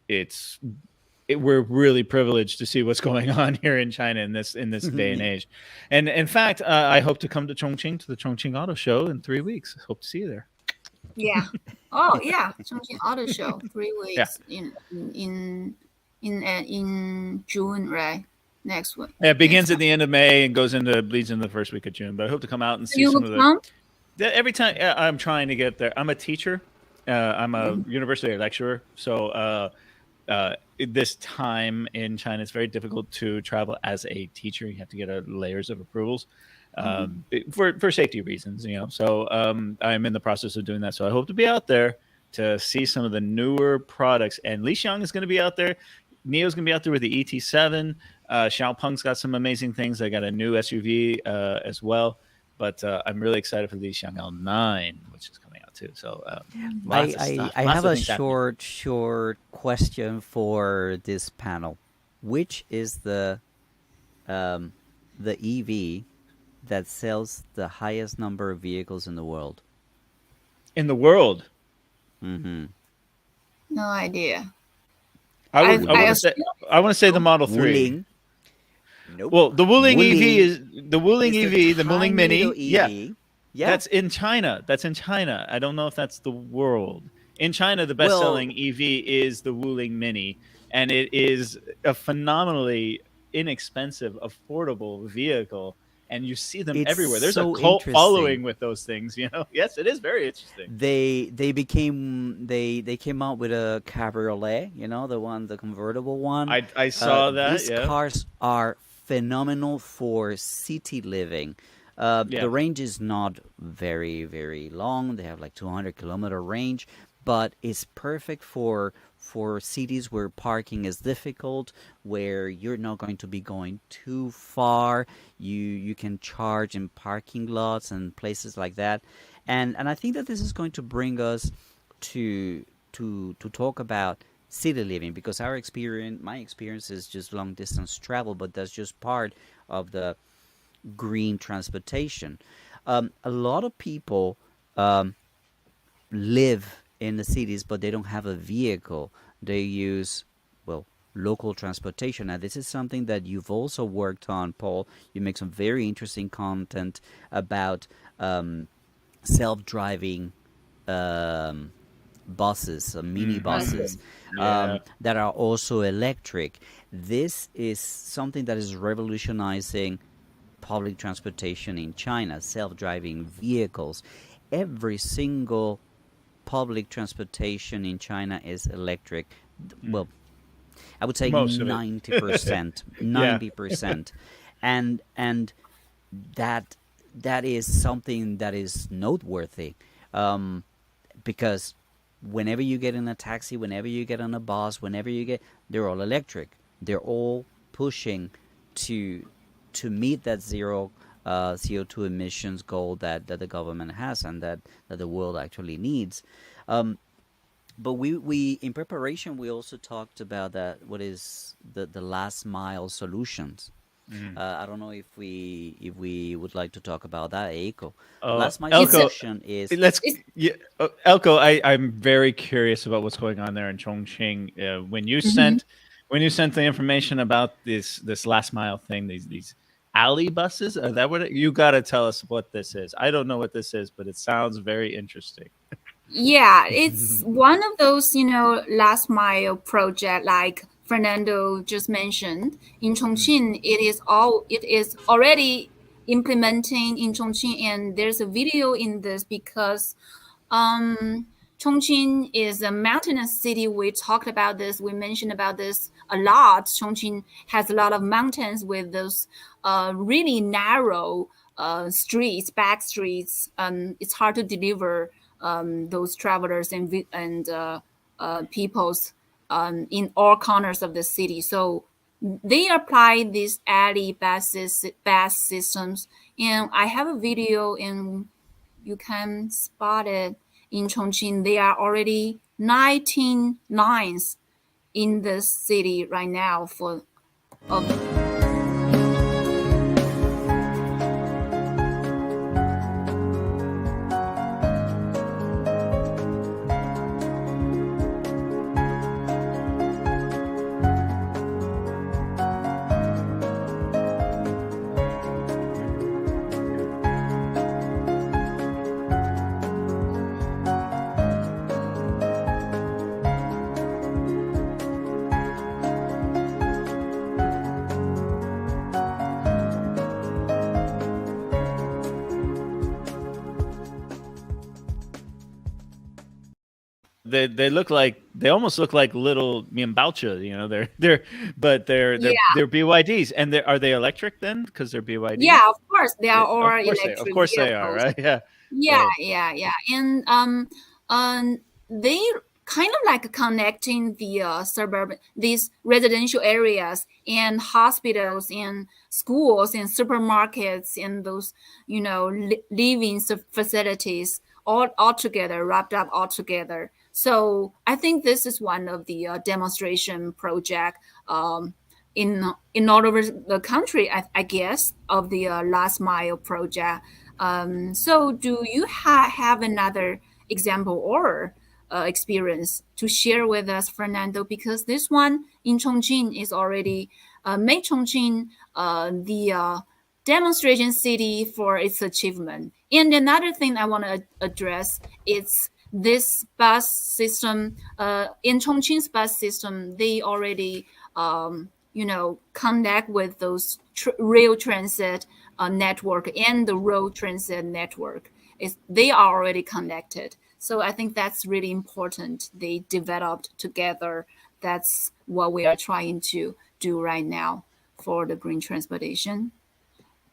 we're really privileged to see what's going on here in China in this day and age. And in fact, I hope to come to Chongqing to the Chongqing Auto Show in 3 weeks. Hope to see you there. Yeah. Oh yeah, Chongqing Auto Show 3 weeks in June, right? Next week. Yeah, it begins at the end of May and bleeds into the first week of June. But I hope to come out and see some of the. Every time I'm trying to get there. I'm a teacher. I'm a university lecturer. So this time in China, it's very difficult to travel as a teacher. You have to get layers of approvals. For safety reasons, so I'm in the process of doing that. So I hope to be out there to see some of the newer products. And Lixiang is going to be out there. Neo's going to be out there with the ET7. Xiaopeng's got some amazing things. They got a new SUV as well. But I'm really excited for the Lixiang L9, which is coming out too. So I have a short question for this panel. Which is the EV that sells the highest number of vehicles in the world? In the world? Mm-hmm. No idea. I want to say the Model 3. Wuling. Nope. Well, the Wuling EV is the Wuling It's EV, the Wuling Mini. EV. Yeah, that's in China. I don't know if that's the world. In China, the best-selling EV is the Wuling Mini, and it is a phenomenally inexpensive, affordable vehicle. And you see them everywhere. There's a cult following with those things, Yes, it is very interesting. They came out with a cabriolet, the convertible one. I saw that. These cars are phenomenal for city living. The range is not very, very long. They have like 200-kilometer range, but it's perfect for for cities where parking is difficult, where you're not going to be going too far. You can charge in parking lots and places like that. And I think that this is going to bring us to to talk about city living, because my experience is just long distance travel, but that's just part of the green transportation. A lot of people um, live in the cities, but they don't have a vehicle. They use, well, local transportation. Now, this is something that you've also worked on, Paul. You make some very interesting content about self-driving um, buses, mini buses Yeah. that are also electric. This is something that is revolutionizing public transportation in China, self-driving vehicles. Every single public transportation in China is electric. Well, I would say Most of it. 90%, Yeah. 90%. And that that is something that is noteworthy, um, because whenever you get in a taxi, whenever you get on a bus, whenever you get, they're all electric. They're all pushing to meet that zero CO2 emissions goal that the government has, and that the world actually needs. Um, but we in preparation we also talked about that, what is the last mile solutions. I don't know if we would like to talk about that, Eiko. Oh, Last mile It's a, Elko, solution is let's. it's Yeah, Elko, I'm very curious about what's going on there in Chongqing. mhm. When you sent the information about this last mile thing, these alley buses, are that what you got to tell us what this is? I don't know what this is, but it sounds very interesting. Yeah, it's one of those, last mile project like Fernando just mentioned in Mm, Chongqing. It is already implementing in Chongqing, and there's a video in this because um, Chongqing is a mountainous city. We talked about this. We mentioned about this a lot. Chongqing has a lot of mountains with those really narrow streets, back streets. It's hard to deliver those travelers and peoples in all corners of the city. So they apply these alley bus systems, and I have a video and you can spot it in Chongqing. There are already 19 lines in the city right now for of they almost look like little mianbaocha, they're yeah, BYDs, and are they electric then because they're BYDs? yeah, of course they are all Of electric course they are, vehicles. right? Yeah. Yeah, So yeah, yeah. And they kind of like connecting the suburban, these residential areas and hospitals and schools and supermarkets and those, living facilities all together, wrapped up all together. So I think this is one of the demonstration project um, in all over the country, I guess, of the last mile project. So, do you have another example or experience to share with us, Fernando? Because this one in Chongqing is already made Chongqing the demonstration city for its achievement. And another thing I want to address is this bus system. In Chongqing's bus system, they already connect with those rail transit network and the road transit network. They are already connected. So I think that's really important. They developed together. That's what we are trying to do right now for the green transportation.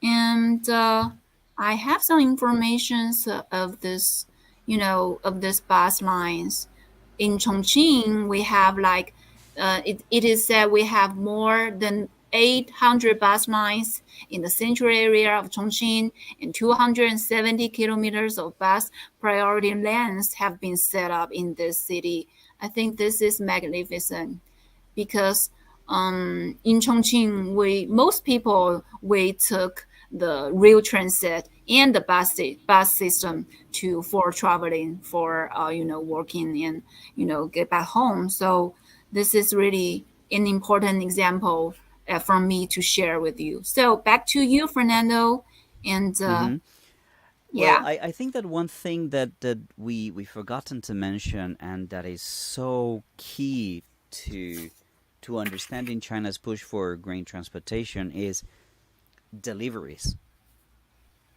And I have some information of this, of this bus lines. in Chongqing, we have like, it is said we have more than 800 bus lines in the central area of Chongqing, and 270 kilometers of bus priority lanes have been set up in this city. I think this is magnificent because in Chongqing, most people we took the rail transit and the bus system for traveling, for working, and get back home. So this is really an important example for me to share with you. So back to you, Fernando, and Hmm. Well, yeah. I think that one thing that we've forgotten to mention, and that is so key to understanding China's push for green transportation, is deliveries.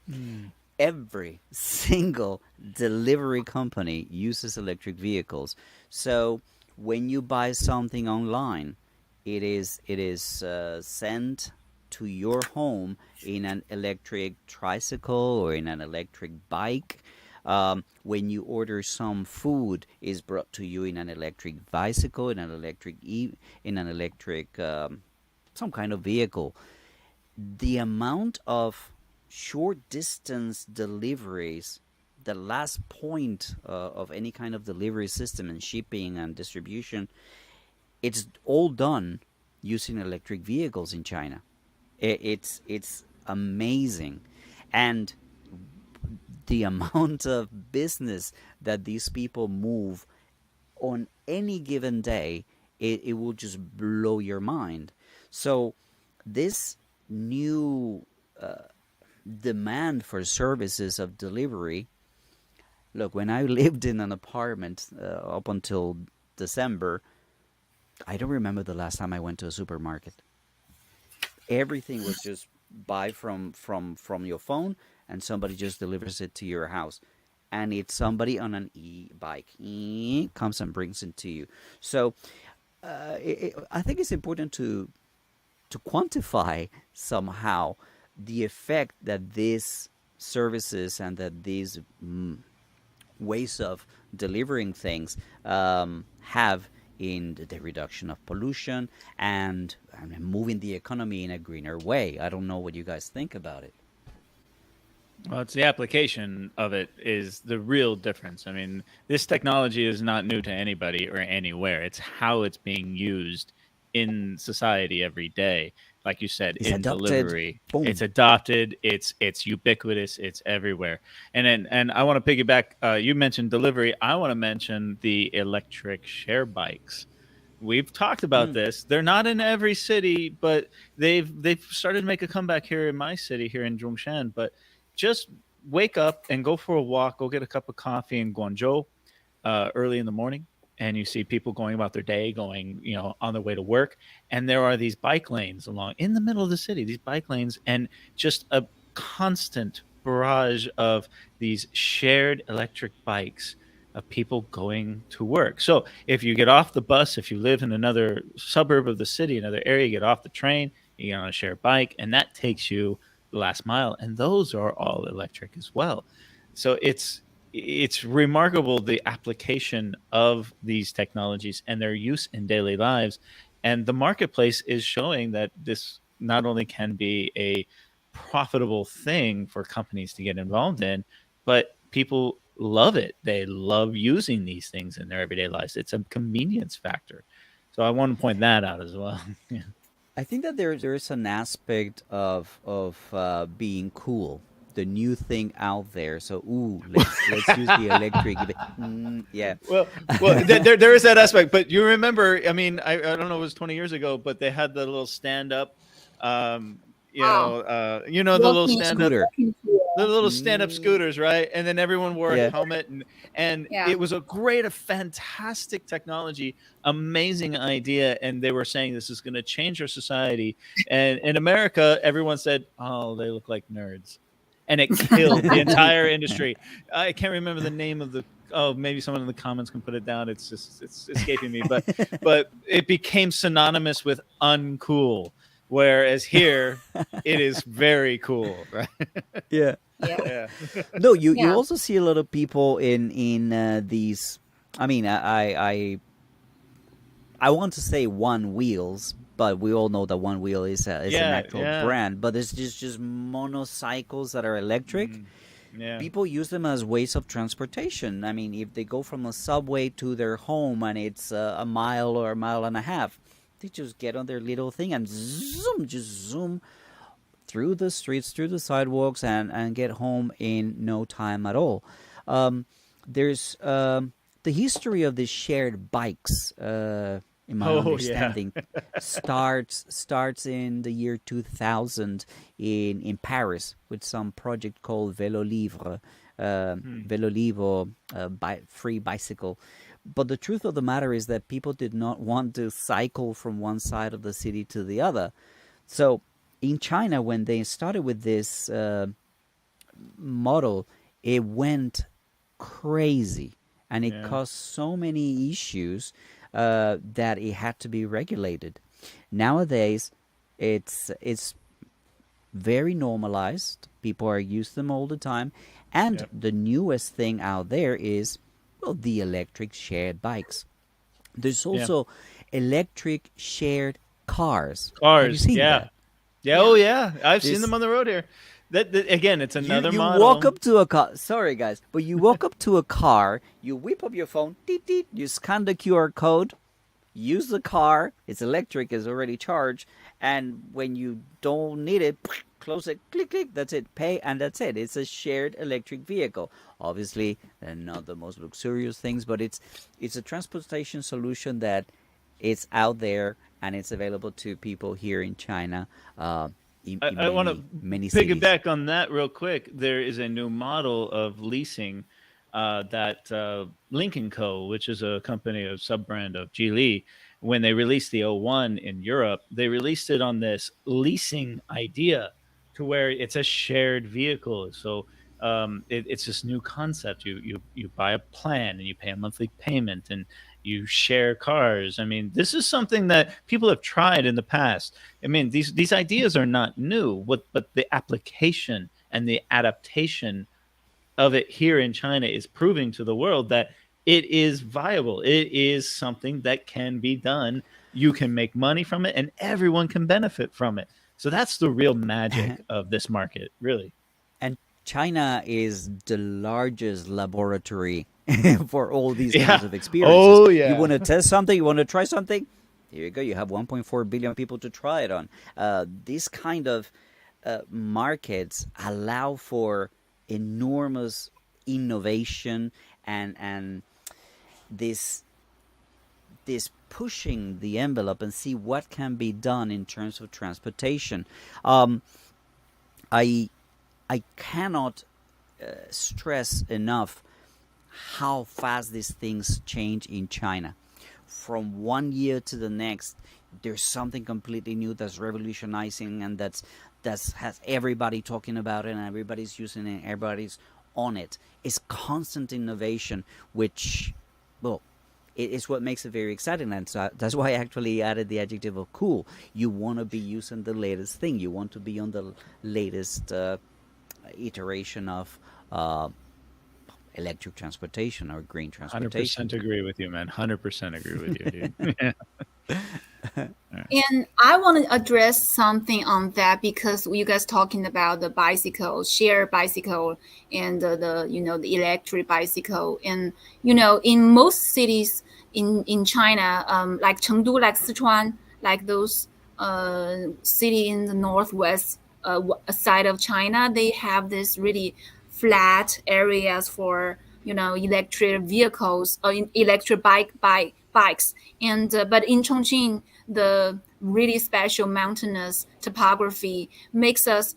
Mm. Every single delivery company uses electric vehicles. So when you buy something online, it is sent to your home in an electric tricycle or in an electric bike. When you order some food, is brought to you in an electric bicycle, in an electric some kind of vehicle. The amount of short distance deliveries, the last point of any kind of delivery system and shipping and distribution, it's all done using electric vehicles in China. It's amazing, and the amount of business that these people move on any given day, it will just blow your mind. So this new demand for services of delivery. Look, when I lived in an apartment up until December, I don't remember the last time I went to a supermarket. Everything was just buy from your phone, and somebody just delivers it to your house. And it's somebody on an e-bike comes and brings it to you. So I think it's important to quantify somehow the effect that these services and that these ways of delivering things have in the reduction of pollution and moving the economy in a greener way. I don't know what you guys think about it. Well, it's the application of it is the real difference. I mean, this technology is not new to anybody or anywhere. It's how it's being used in society every day. Like you said, It's in adopted. delivery, it's Boom. adopted. It's ubiquitous. It's everywhere. And I want to piggyback. You mentioned delivery. I want to mention the electric share bikes. We've talked about Mm. this. They're not in every city, but they've started to make a comeback here in my city, here in Zhongshan. But just wake up and go for a walk, go get a cup of coffee in Guangzhou early in the morning, and you see people going about their day, going, on their way to work, and there are these bike lanes along in the middle of the city, these bike lanes, and just a constant barrage of these shared electric bikes of people going to work. So if you get off the bus, if you live in another suburb of the city, another area, you get off the train, you get on a shared bike, and that takes you the last mile, and those are all electric as well. So it's remarkable the application of these technologies and their use in daily lives, and the marketplace is showing that this not only can be a profitable thing for companies to get involved in, but people love it. They love using these things in their everyday lives. It's a convenience factor. So I want to point that out as well. Yeah. I think that there is an aspect of being cool, the new thing out there. So let's use the electric. Yeah. Well, there is that aspect, but you remember, I mean, I don't know, it was 20 years ago, but they had the little stand up, um, Oh, the little walking, stand up, Scooter. walking the tour. little stand-up Mm, scooters, right? And then everyone wore a yeah. helmet, and Yeah. it was a fantastic technology, amazing idea. And they were saying this is going to change our society. And in America, everyone said, "Oh, they look like nerds," and it killed the entire industry. I can't remember the name of the. Oh, maybe someone in the comments can put it down. It's escaping me, but it became synonymous with uncool. Whereas here, it is very cool, right? Yeah. Yeah. Yeah. No, you Yeah. also see a lot of people in these I mean, I want to say One Wheels, but we all know that One Wheel is an Yeah, actual yeah. brand. But it's just motorcycles that are electric. Mm, yeah. People use them as ways of transportation. I mean, if they go from a subway to their home and it's a mile or a mile and a half, they just get on their little thing and zoom through the streets, through the sidewalks, and get home in no time at all. There's the history of these shared bikes. In my Oh yeah. understanding, starts in the year 2000 in Paris with some project called Vélo Libre, Hmm. Vélo Libre, free bicycle. But the truth of the matter is that people did not want to cycle from one side of the city to the other. So in China, when they started with this model, it went crazy and it Yeah. caused so many issues that it had to be regulated. Nowadays, it's very normalized. People are used them all the time, and Yep. the newest thing out there is well the electric shared bikes. There's Yeah. also electric shared cars. Have you Cars. seen Yeah. that? Yeah. Oh Yeah. yeah. I've seen This them on the road here. That again, it's you another you walk model. up to a car. Sorry, guys, but you walk up to a car. You whip up your phone. Deet, deet, you scan the QR code. Use the car. It's electric. It's already charged. And when you don't need it, close it. Click, click. That's it. Pay, and that's it. It's a shared electric vehicle. Obviously, they're not the most luxurious things, but it's a transportation solution that it's out there and it's available to people here in China, in I want to many cities. piggyback on that real quick. There is a new model of leasing that Lincoln Co., which is a company, a sub brand of Geely, when they released the O1 in Europe, they released it on this leasing idea to where it's a shared vehicle. So it's this new concept. You buy a plan and you pay a monthly payment and you share cars. I mean, this is something that people have tried in the past. I mean, these ideas are not new, but the application and the adaptation of it here in China is proving to the world that it is viable. It is something that can be done. You can make money from it, and everyone can benefit from it. So that's the real magic of this market, really. And China is the largest laboratory for all these kinds Yeah. of experiences. Oh You yeah. want to test something, you want to try something, here you go. You have 1.4 billion people to try it on. These kind of markets allow for enormous innovation and this pushing the envelope and see what can be done in terms of transportation. Um, I I cannot stress enough how fast these things change in China. From one year to the next, there's something completely new that's revolutionizing and that's has everybody talking about it and everybody's using it, everybody's on it. It's constant innovation, which, well, it is what makes it very exciting, and so that's why I actually added the adjective of cool. You want to be using the latest thing. You want to be on the latest iteration of uh, electric transportation or green transportation. 100% agree with you, man. 100% agree with you, dude. Yeah. And I want to address something on that because you guys talking about the bicycle, share bicycle, and the electric bicycle, and in most cities in China, like Chengdu, like Sichuan, like those city in the northwest side of China, they have this really flat areas for electric vehicles or electric bikes, and but in Chongqing the really special mountainous topography makes us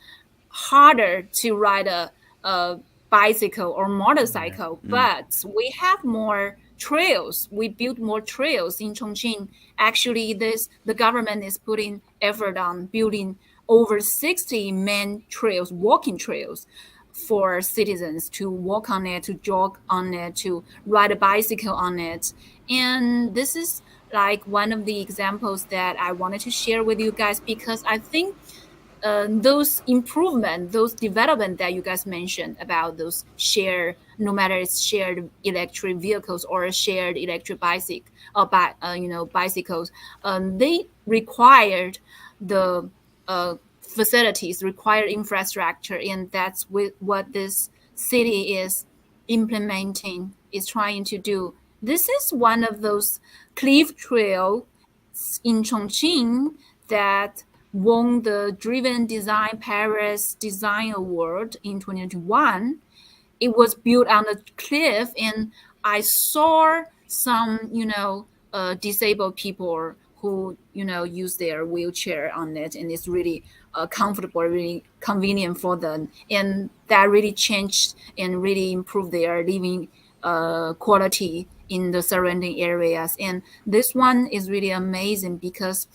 harder to ride a bicycle or Yeah. motorcycle, Mm. but we have more trails. We build more trails in Chongqing. Actually, this the government is putting effort on building over 60 main trails, walking trails for citizens to walk on it, to jog on it, to ride a bicycle on it. And this is like one of the examples that I wanted to share with you guys because I think those improvement, those development that you guys mentioned about those shared, no matter it's shared electric vehicles or shared electric bicycle or bicycles, they required the facilities, required infrastructure, and that's what this city is implementing, is trying to do. This is one of those cliff trail in Chongqing that won the Driven Design Paris Design Award in 2021. It was built on a cliff, and I saw some, disabled people who, use their wheelchair on it, and it's really comfortable, really convenient for them, and that really changed and really improved their living quality in the surrounding areas. And this one is really amazing because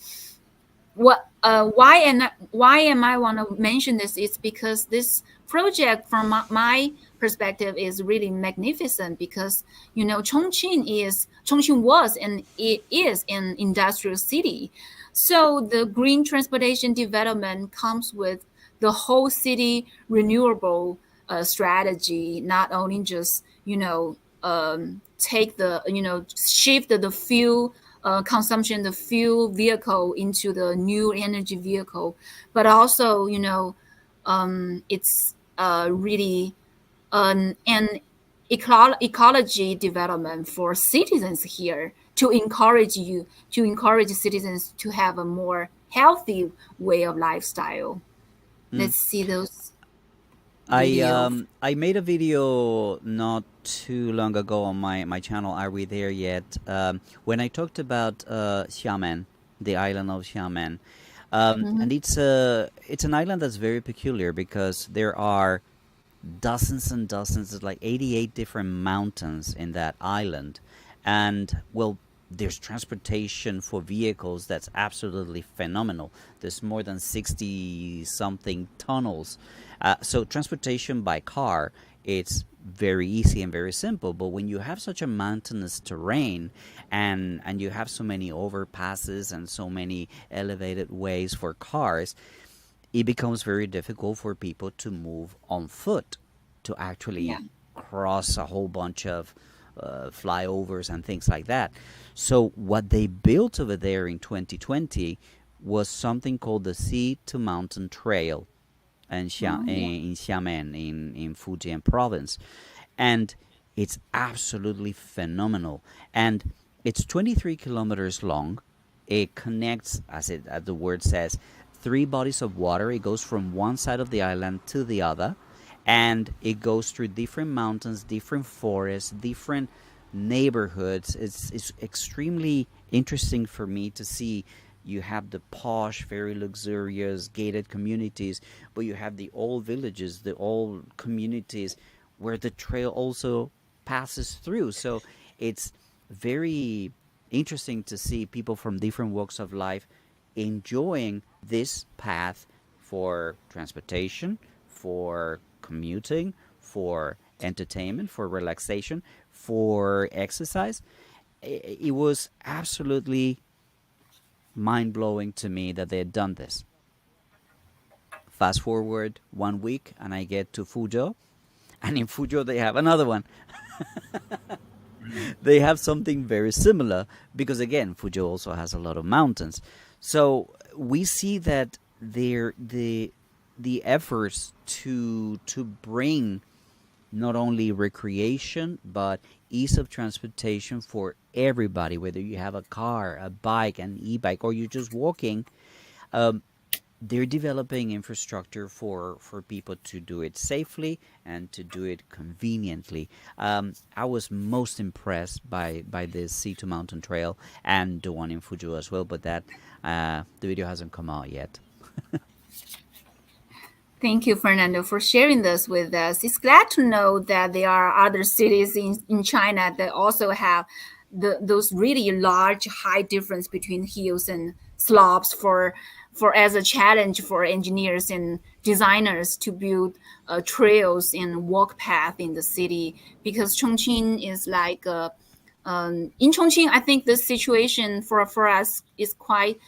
why am I want to mention this is because this project from my perspective is really magnificent because Chongqing was and it is an industrial city, so the green transportation development comes with the whole city renewable strategy, not only just take the shift the fuel consumption, the fuel vehicle into the new energy vehicle, but also it's really an ecology development for citizens here to encourage citizens to have a more healthy way of lifestyle. Mm. Let's see those I video. I made a video not too long ago on my channel. Are we there yet? When I talked about Xiamen, the island of Xiamen, and Mhm. it's an island that's very peculiar because there are dozens and dozens, like 88 different mountains in that island, and well, there's transportation for vehicles that's absolutely phenomenal. There's more than 60 something tunnels, so transportation by car, it's very easy and very simple. But when you have such a mountainous terrain, and you have so many overpasses and so many elevated ways for cars, it becomes very difficult for people to move on foot, to Yeah. actually cross a whole bunch of flyovers and things like that. So what they built over there in 2020 was something called the Sea to Mountain Trail in, Oh, yeah. in Xiamen, in Fujian province. And it's absolutely phenomenal. And it's 23 kilometers long. It connects, as the word says, three bodies of water. It goes from one side of the island to the other, and it goes through different mountains, different forests, different neighborhoods. It's extremely interesting for me to see. You have the posh, very luxurious gated communities, but you have the old villages, the old communities where the trail also passes through. So it's very interesting to see people from different walks of life enjoying this path for transportation, for commuting, for entertainment, for relaxation, for exercise. It was absolutely mind blowing to me that they had done this. Fast forward 1 week, and I get to Fuzhou, and in Fuzhou they have another one. They have something very similar because again, Fuzhou also has a lot of mountains. So we see that the efforts to bring not only recreation but ease of transportation for everybody, whether you have a car, a bike, an e-bike, or you're just walking. Um, they're developing infrastructure for people to do it safely and to do it conveniently. I was most impressed by this Sea to Mountain Trail and the one in Fuzhou as well, but that the video hasn't come out yet. Thank you, Fernando, for sharing this with us. It's glad to know that there are other cities in China that also have those really large, high difference between hills and slopes for as a challenge for engineers and designers to build trails and walk path in the city. Because Chongqing is like in Chongqing, I think the situation for us is quite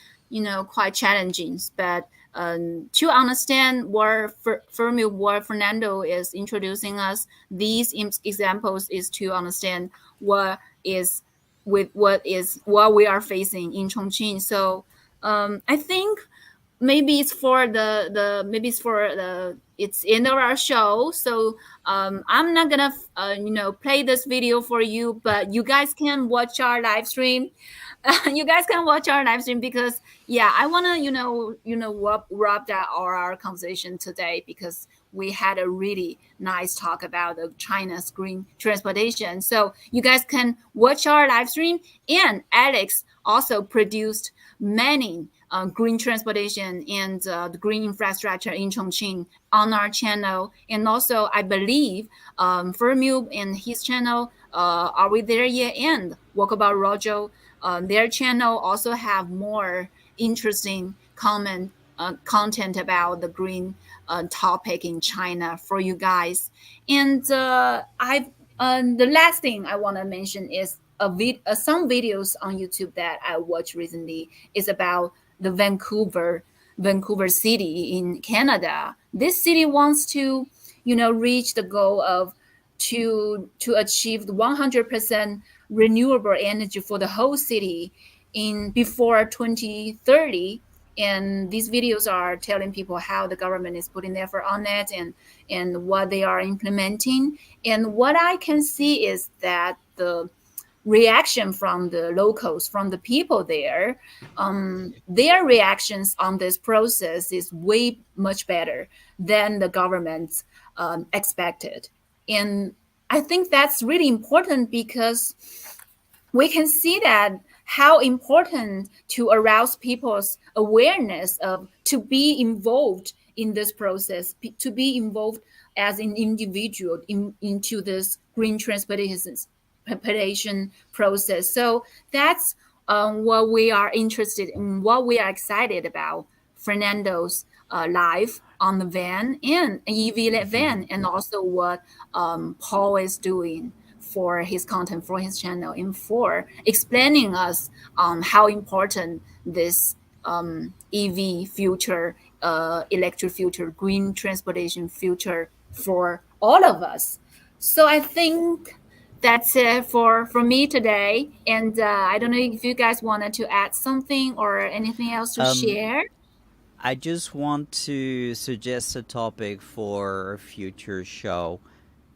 quite challenging, but to understand what what Fernando is introducing us, these examples is to understand what is what we are facing in Chongqing. So I think maybe it's for the it's end of our show. So I'm not gonna play this video for you, but you guys can watch our live stream. You guys can watch our live stream because yeah, I want to wrap that our conversation today because we had a really nice talk about the China's green transportation. So you guys can watch our live stream, and Alex also produced many green transportation and the green infrastructure in Chongqing on our channel. And also, I believe Fermu and his channel, Are We There Yet? And Walkabout Rojo, their channel also have more interesting content about the green topic in China for you guys. And the last thing I want to mention is some videos on YouTube that I watched recently is about the Vancouver city in Canada. This city wants to reach the goal of to achieve 100% renewable energy for the whole city in before 2030. And these videos are telling people how the government is putting effort on it and what they are implementing. And what I can see is that the reaction from the locals, from the people there, their reactions on this process is way much better than the government expected. And I think that's really important because we can see that how important to arouse people's awareness of to be involved in this process, to be involved as an individual into this green transportation process. So that's what we are interested in, what we are excited about. Fernando's live on the van and EV van, and also what Paul is doing for his content, for his channel, and for explaining us how important this EV future, electric future, green transportation future for all of us. So I think that's it for me today. And I don't know if you guys wanted to add something or anything else to Um, share. I just want to suggest a topic for a future show.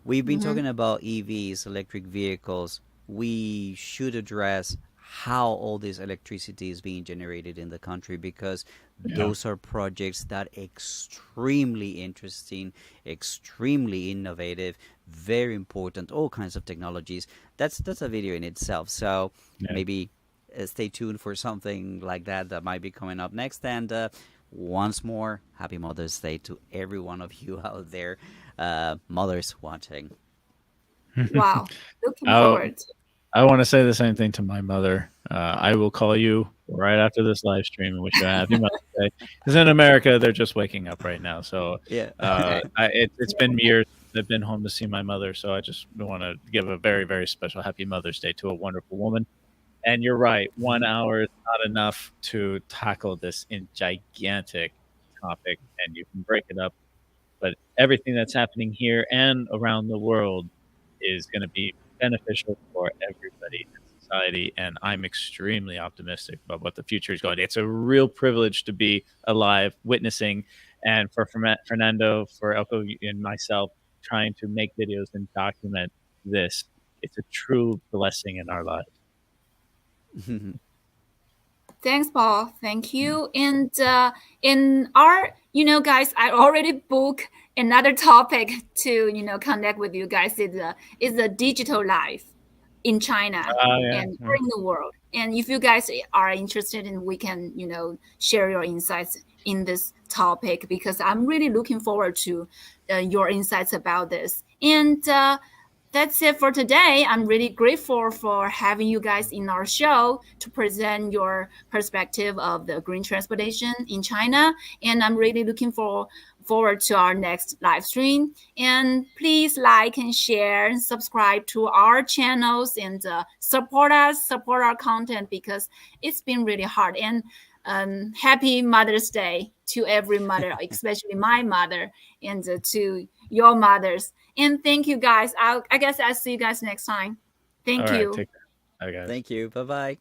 We've been Mm-hmm. talking about EVs, electric vehicles. We should address how all this electricity is being generated in the country because Yeah. those are projects that extremely interesting, extremely innovative, very important, all kinds of technologies. That's a video in itself. So Yeah. maybe stay tuned for something like that might be coming up next. And once more, happy Mother's Day to every one of you out there, mothers watching. Wow, looking I, forward. I want to say the same thing to my mother. I will call you right after this live stream and wish you a happy Mother's Day. Because in America, they're just waking up right now. So Yeah. it's been years since I've been home to see my mother. So I just want to give a very, very special happy Mother's Day to a wonderful woman. And you're right, 1 hour is not enough to tackle this in gigantic topic, and you can break it up. But everything that's happening here and around the world is going to be beneficial for everybody in society, and I'm extremely optimistic about what the future is going. It's a real privilege to be alive, witnessing, and for Fernando, for Elko, and myself, trying to make videos and document this. It's a true blessing in our lives. Thanks, Paul. Thank you. And in our, guys, I already booked another topic to, connect with you guys. Is the digital life in China Yeah, and yeah. in the world. And if you guys are interested, and we can, share your insights in this topic because I'm really looking forward to your insights about this. And that's it for today. I'm really grateful for having you guys in our show to present your perspective of the green transportation in China. And I'm really looking forward to our next live stream. And please like and share and subscribe to our channels and support us, support our content because it's been really hard. And happy Mother's Day. to every mother, especially my mother, and to your mothers. And thank you guys. I guess I'll see you guys next time. Thank All right, you. take care. Bye, guys. Thank you. Bye bye.